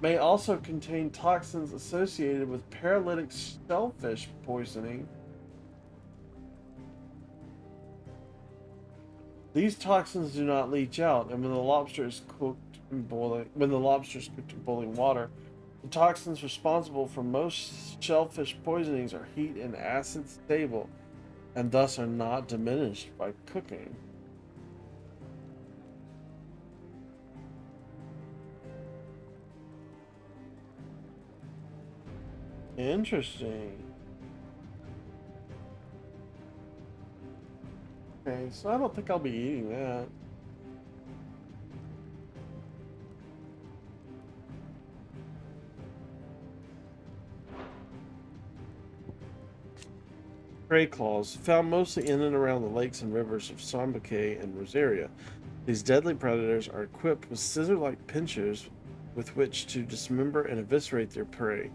A: May also contain toxins associated with paralytic shellfish poisoning. These toxins do not leach out, and when the lobster is cooked in boiling water, the toxins responsible for most shellfish poisonings are heat and acid stable, and thus are not diminished by cooking. Interesting. Okay, so I don't think I'll be eating that. Prey claws, found mostly in and around the lakes and rivers of Sambuca and Rosaria. These deadly predators are equipped with scissor-like pincers with which to dismember and eviscerate their prey.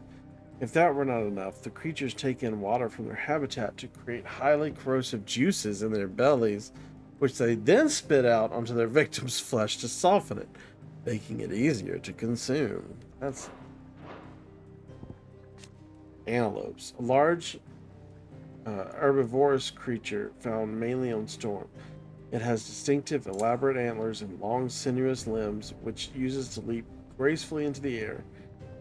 A: If that were not enough, the creatures take in water from their habitat to create highly corrosive juices in their bellies, which they then spit out onto their victim's flesh to soften it, making it easier to consume. That's antelopes, a large herbivorous creature found mainly on Storm. It has distinctive, elaborate antlers and long, sinuous limbs, which it uses to leap gracefully into the air.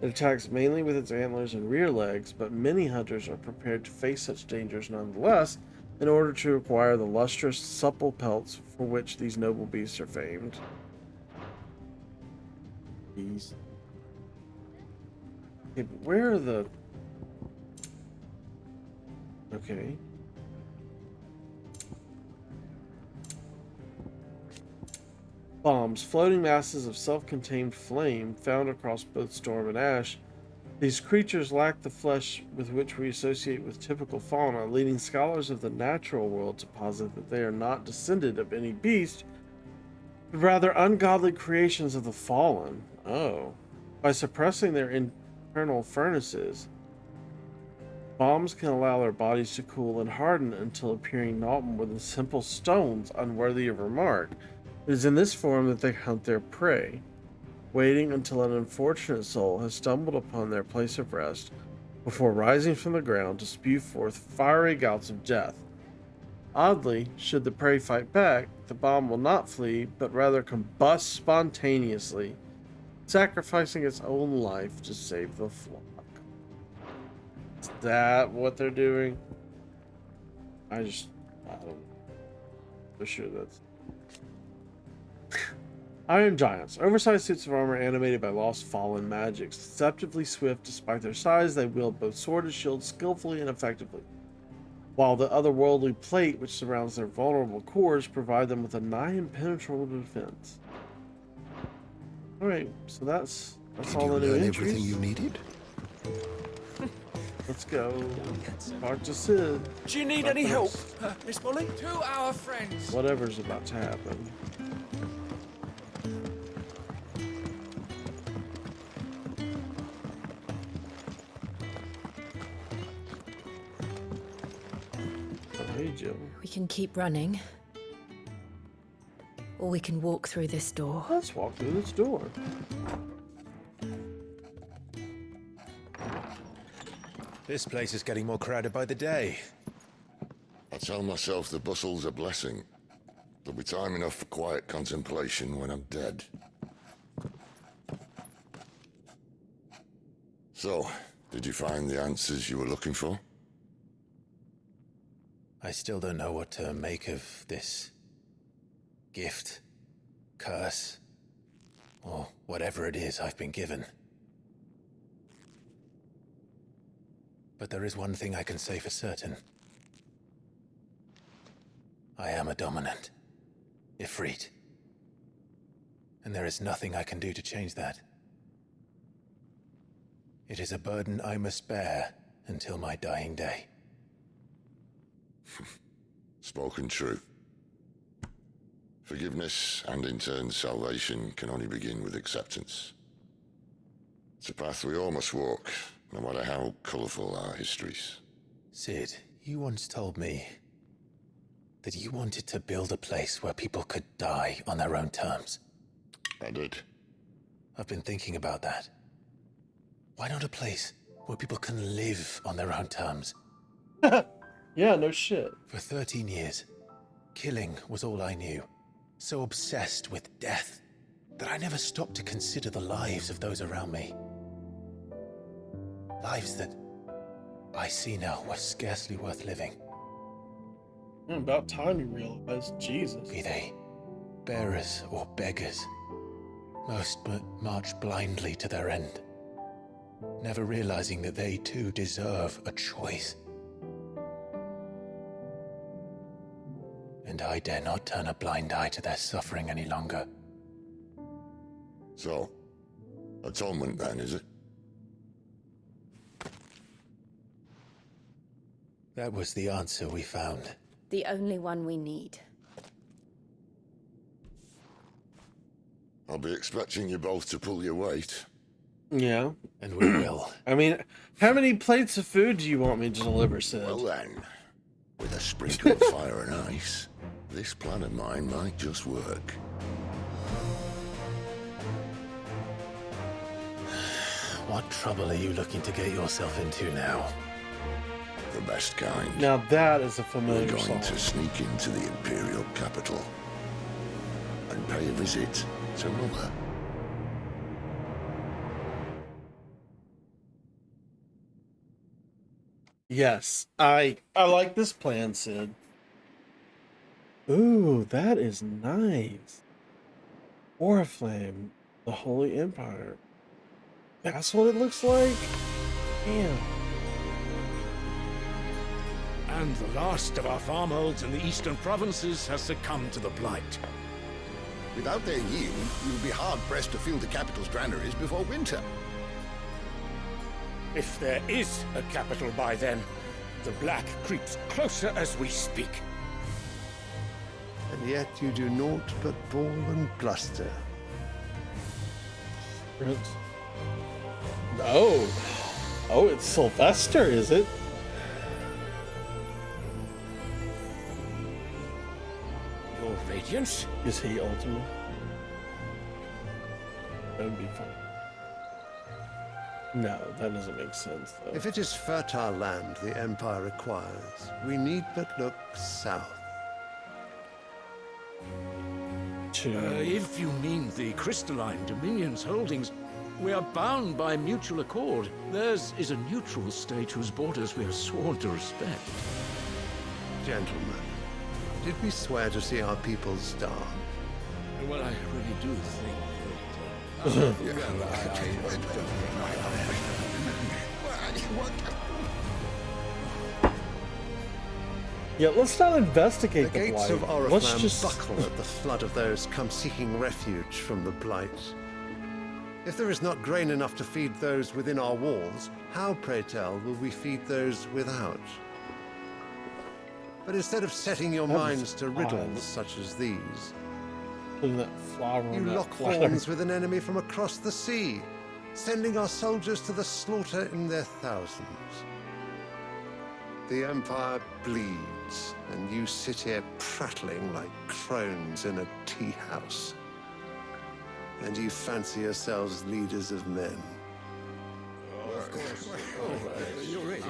A: It attacks mainly with its antlers and rear legs, but many hunters are prepared to face such dangers nonetheless in order to acquire the lustrous, supple pelts for which these noble beasts are famed. Beast. Okay, but where are the... Okay. Bombs, floating masses of self-contained flame found across both Storm and Ash. These creatures lack the flesh with which we associate with typical fauna, leading scholars of the natural world to posit that they are not descended of any beast, but rather ungodly creations of the fallen. Oh. By suppressing their internal furnaces, bombs can allow their bodies to cool and harden until appearing naught more than simple stones unworthy of remark. It is in this form that they hunt their prey, waiting until an unfortunate soul has stumbled upon their place of rest before rising from the ground to spew forth fiery gouts of death. Oddly, should the prey fight back, the bomb will not flee, but rather combust spontaneously, sacrificing its own life to save the flock. Is that what they're doing? I don't know. For sure that's... Iron Giants. Oversized suits of armor animated by lost fallen magics. Deceptively swift despite their size, they wield both sword and shield skillfully and effectively, while the otherworldly plate which surrounds their vulnerable cores provide them with a nigh impenetrable defense. Alright, so that's all the new entries.
C: Everything you needed?
A: Let's go. Talk to Sid.
E: Do you need any help, Miss Molly?
G: To our friends.
A: Whatever's about to happen. Hey, Jill.
B: We can keep running. Or we can walk through this door.
A: Let's walk through this door.
C: This place is getting more crowded by the day.
M: I tell myself the bustle's a blessing. There'll be time enough for quiet contemplation when I'm dead. So, did you find the answers you were looking for?
C: I still don't know what to make of this gift, curse, or whatever it is I've been given. But there is one thing I can say for certain. I am a dominant, Ifrit. And there is nothing I can do to change that. It is a burden I must bear until my dying day.
M: Spoken true. Forgiveness, and in turn salvation, can only begin with acceptance. It's a path we all must walk, no matter how colourful our histories.
C: Sid, you once told me that you wanted to build a place where people could die on their own terms.
M: I did.
C: I've been thinking about that. Why not a place where people can live on their own terms?
A: Yeah, no shit.
C: For 13 years, killing was all I knew. So obsessed with death that I never stopped to consider the lives of those around me. Lives that I see now were scarcely worth living.
A: About time you realized, Jesus.
C: Be they bearers or beggars, most march blindly to their end, never realizing that they too deserve a choice. And I dare not turn a blind eye to their suffering any longer.
M: So, atonement then, is it?
C: That was the answer we found.
B: The only one we need.
M: I'll be expecting you both to pull your weight.
A: Yeah.
C: And we will.
A: I mean, how many plates of food do you want me to deliver, Sid?
M: Well then, with a sprinkle of fire and ice, this plan of mine might just work.
C: What trouble are you looking to get yourself into now?
M: The best kind.
A: Now that is a
M: We're
A: familiar
M: going
A: song.
M: to sneak into the Imperial capital and pay a visit to Mother.
A: Yes, I like this plan, Sid. Ooh, that is nice. Oriflame, the Holy Empire. That's what it looks like? Damn.
E: And the last of our farmholds in the eastern provinces has succumbed to the blight.
N: Without their yield, you'll be hard-pressed to fill the capital's granaries before winter.
E: If there is a capital by then, the black creeps closer as we speak.
O: And yet you do naught but bawl and bluster.
A: Oh, it's Sylvester, is it?
E: Your Radiance?
A: Is he ultimate? That would be fun. No, that doesn't make sense, though.
O: If it is fertile land the Empire requires, we need but look south.
E: If you mean the crystalline Dominion's holdings, we are bound by mutual accord. Theirs is a neutral state whose borders we are sworn to respect.
O: Gentlemen, did we swear to see our people starve?
E: Well, I really do think
A: Yeah, let's not investigate
O: the gates of
A: blight. Let's
O: Oriflame
A: just
O: buckle at the flood of those come seeking refuge from the blight. If there is not grain enough to feed those within our walls, how, pray tell, will we feed those without? But instead of setting your minds to riddles such as these,
A: that flower
O: you lock horns with an enemy from across the sea, sending our soldiers to the slaughter in their thousands. The Empire bleeds, and you sit here prattling like crones in a tea house. And you fancy yourselves leaders of men.
E: You're right.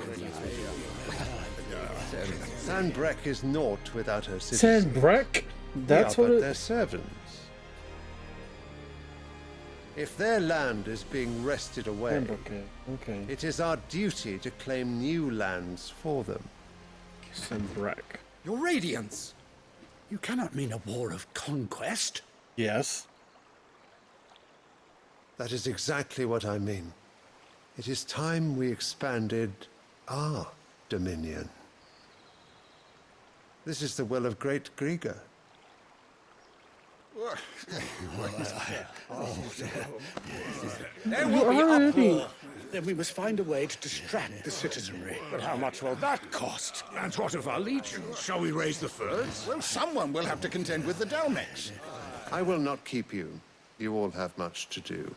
O: Sanbreque is naught without her citizens.
A: Sanbreque? That's what
O: their servants. If their land is being wrested away,
A: okay.
O: It is our duty to claim new lands for them.
A: Sanbreque.
J: Your Radiance! You cannot mean a war of conquest.
A: Yes.
O: That is exactly what I mean. It is time we expanded our dominion. This is the will of great Grieger.
J: There will be uproar. Then we must find a way to distract the citizenry. But how much will that cost?
E: And what of our legions? Shall we raise the furs?
N: Well, someone will have to contend with the Dalmex.
O: I will not keep you. You all have much to do.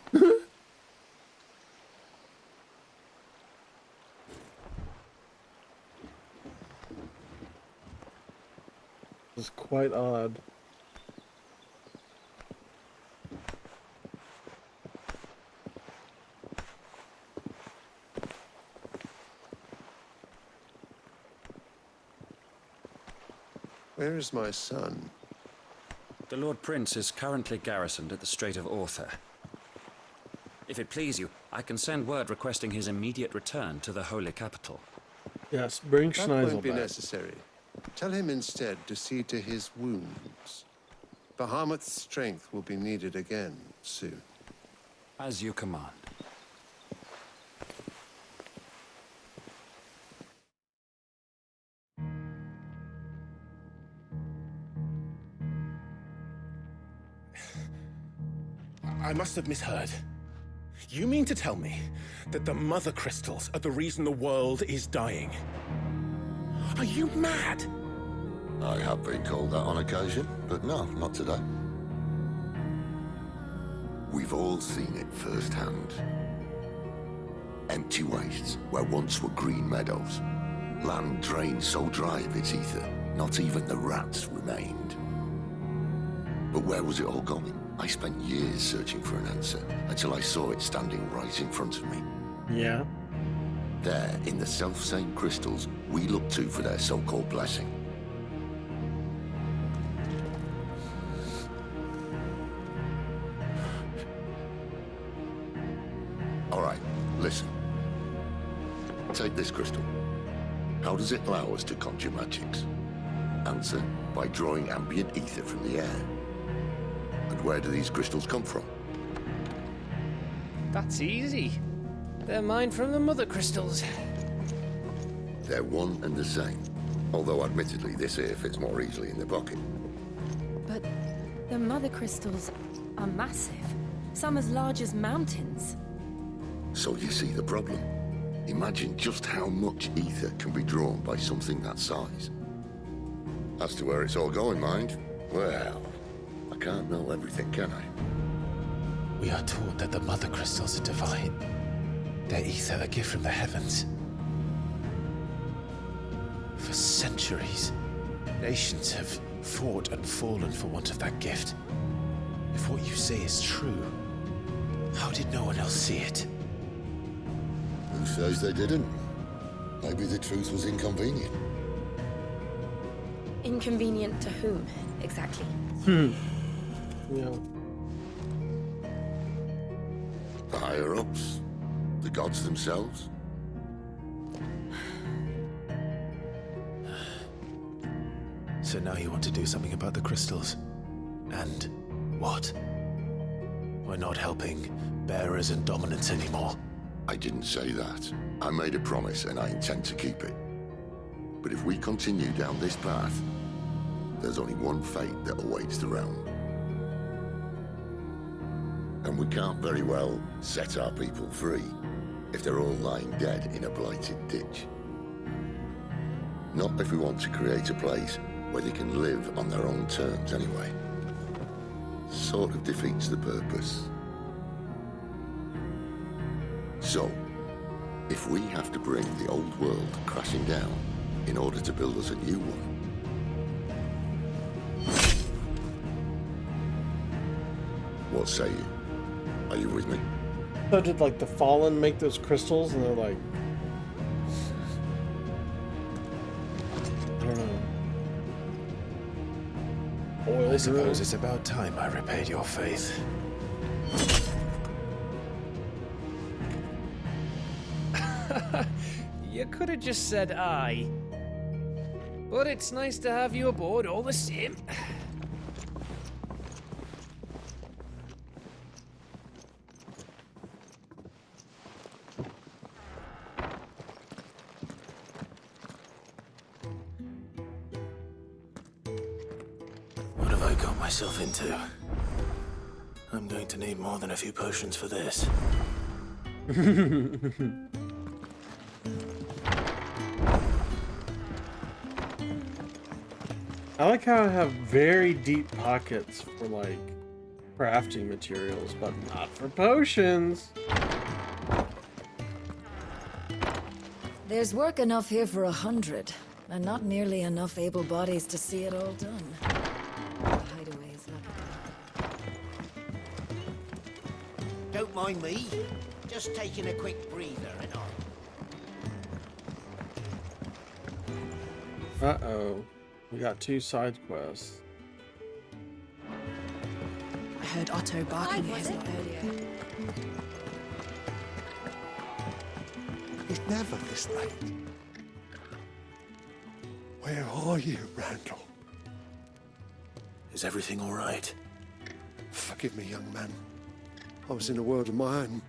A: It's quite odd.
O: Where is my son?
P: The Lord Prince is currently garrisoned at the Strait of Arthur. If it please you, I can send word requesting his immediate return to the Holy Capital.
A: Yes, bring
O: That
A: Schneisel
O: won't be
A: back.
O: necessary. Tell him instead to see to his wounds. Bahamut's strength will be needed again soon.
P: As you command.
C: I must have misheard. You mean to tell me that the mother crystals are the reason the world is dying? Are you mad?
M: I have been called that on occasion, but no, not today. We've all seen it firsthand. Empty wastes where once were green meadows. Land drained so dry of its ether, not even the rats remained. But where was it all going? I spent years searching for an answer, until I saw it standing right in front of me.
A: Yeah.
M: There, in the self-same crystals we look to for their so-called blessing. All right, listen. Take this crystal. How does it allow us to conjure magics? Answer, by drawing ambient ether from the air. And where do these crystals come from?
H: That's easy. They're mined from the mother crystals.
M: They're one and the same. Although admittedly this here fits more easily in the pocket.
B: But the mother crystals are massive. Some as large as mountains.
M: So you see the problem. Imagine just how much ether can be drawn by something that size. As to where it's all going, mind, well, I can't know everything, can I?
C: We are taught that the mother crystals are divine. Their ether a gift from the heavens. For centuries, nations have fought and fallen for want of that gift. If what you say is true, how did no one else see it?
M: Who says they didn't? Maybe the truth was inconvenient.
B: Inconvenient to whom, exactly?
A: Yeah.
M: The higher-ups? The gods themselves?
C: So now you want to do something about the crystals? And what? We're not helping bearers and dominants anymore.
M: I didn't say that. I made a promise and I intend to keep it. But if we continue down this path, there's only one fate that awaits the realm. And we can't very well set our people free if they're all lying dead in a blighted ditch. Not if we want to create a place where they can live on their own terms anyway. Sort of defeats the purpose. So, if we have to bring the old world crashing down in order to build us a new one, what say you? Are you with me?
A: So did like the Fallen make those crystals and they're like... oil
C: I suppose
A: drill.
C: it's about time I repaid your faith.
J: You could have just said aye. But it's nice to have you aboard all the same.
C: What have I got myself into? I'm going to need more than a few potions for this.
A: I like how I have very deep pockets for like crafting materials, but not for potions.
B: There's work enough here for 100, and not nearly enough able bodies to see it all done. The hideaway is lucky.
L: Don't mind me. Just taking a quick breather, and I.
A: Uh-oh. We got 2 side quests.
Q: I heard Otto barking near his earlier.
O: It's never this late. Where are you, Randall?
C: Is everything all right?
O: Forgive me, young man. I was in a world of my own.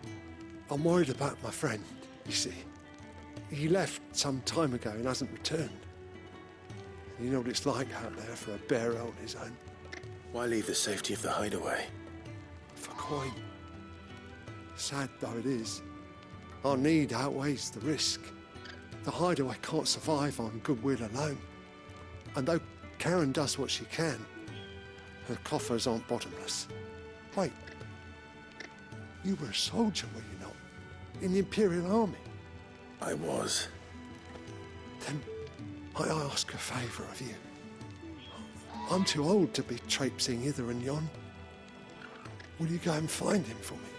O: I'm worried about my friend, you see. He left some time ago and hasn't returned. You know what it's like out there for a bearer on his own.
C: Why leave the safety of the hideaway?
O: For coin. Sad though it is, our need outweighs the risk. The hideaway can't survive on goodwill alone. And though Karen does what she can, her coffers aren't bottomless. Wait, you were a soldier, were you not? In the Imperial Army?
C: I was.
O: Then might I ask a favour of you? I'm too old to be traipsing hither and yon. Will you go and find him for me?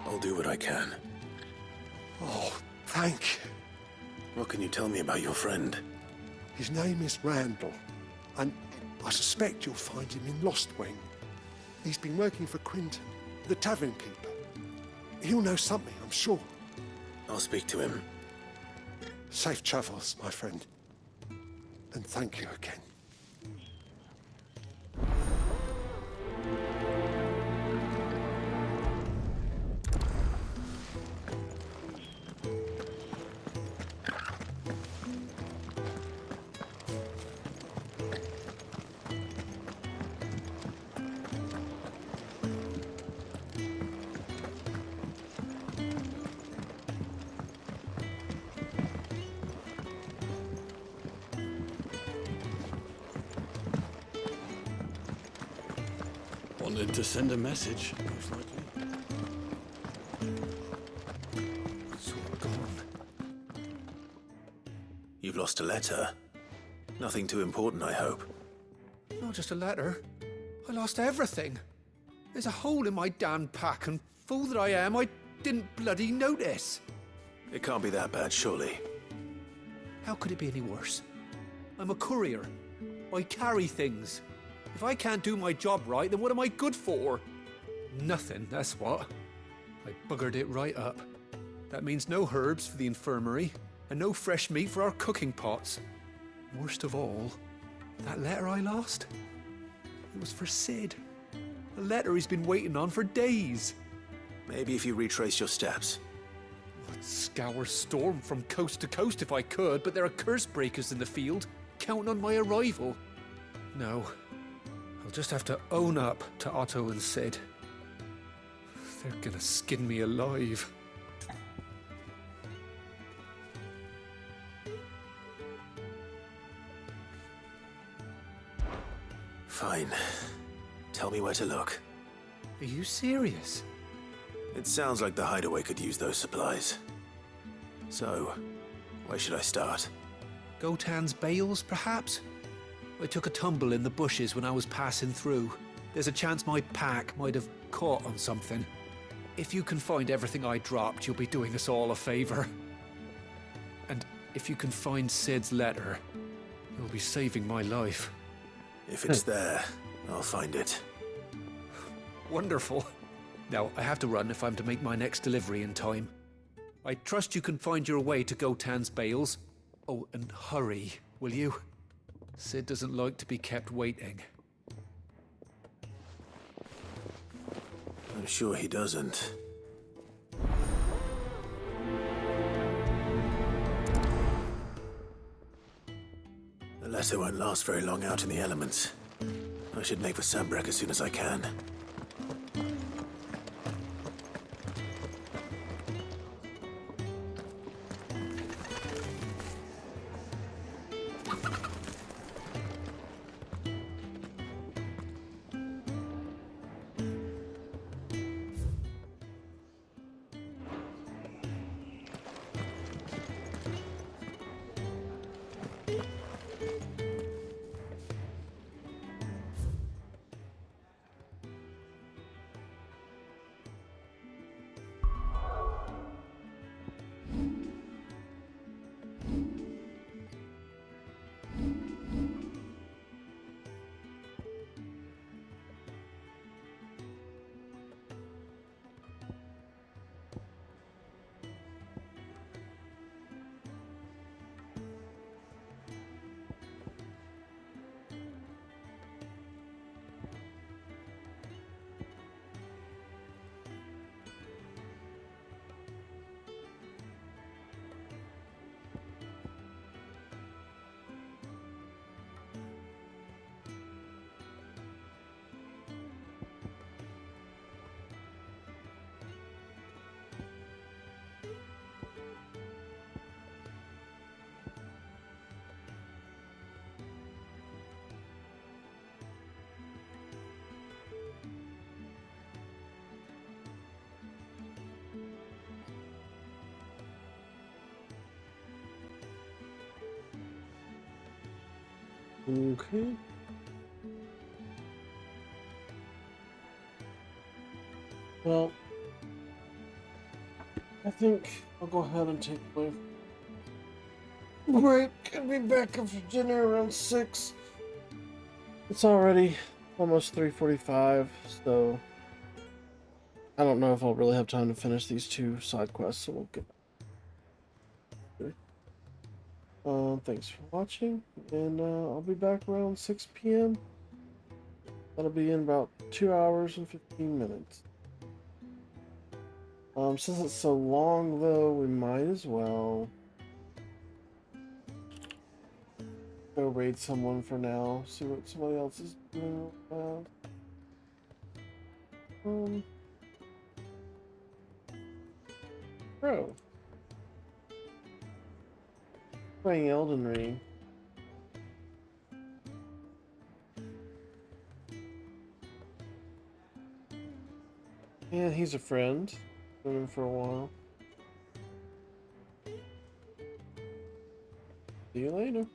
C: I'll do what I can.
O: Oh, thank you.
C: What can you tell me about your friend?
O: His name is Randall, and I suspect you'll find him in Lost Wing. He's been working for Quinton, the tavern keeper. He'll know something, I'm sure.
C: I'll speak to him.
O: Safe travels, my friend. And thank you again.
I: Wanted to send a message, most likely.
C: It's all gone. You've lost a letter. Nothing too important, I hope.
G: Not just a letter. I lost everything. There's a hole in my damn pack, and fool that I am, I didn't bloody notice.
C: It can't be that bad, surely.
G: How could it be any worse? I'm a courier. I carry things. If I can't do my job right, then what am I good for? Nothing, that's what. I buggered it right up. That means no herbs for the infirmary, and no fresh meat for our cooking pots. Worst of all, that letter I lost, it was for Sid. A letter he's been waiting on for days.
C: Maybe if you retrace your steps.
G: I'd scour Storm from coast to coast if I could, but there are curse breakers in the field, counting on my arrival. No. I'll just have to own up to Otto and Sid. They're gonna skin me alive.
C: Fine. Tell me where to look.
G: Are you serious?
C: It sounds like the hideaway could use those supplies. So, where should I start?
G: Gotan's bales, perhaps? I took a tumble in the bushes when I was passing through. There's a chance my pack might have caught on something. If you can find everything I dropped, you'll be doing us all a favor. And if you can find Sid's letter, will be saving my life.
C: If it's there, I'll find it.
G: Wonderful. Now, I have to run if I'm to make my next delivery in time. I trust you can find your way to Gotan's bales. Oh, and hurry, will you? Sid doesn't like to be kept waiting.
C: I'm sure he doesn't. The letter won't last very long out in the elements. I should make for Sambrek as soon as I can.
A: Okay. Well, I think I'll go ahead and take my break and be back after dinner around 6. It's already almost 3:45, so I don't know if I'll really have time to finish these 2 side quests, so we'll get back. Thanks for watching, and I'll be back around 6 p.m. That'll be in about 2 hours and 15 minutes. Since it's so long, though, we might as well go raid someone for now, see what somebody else is doing around. Bro. Playing Elden Ring. And he's a friend. Known him for a while. See you later.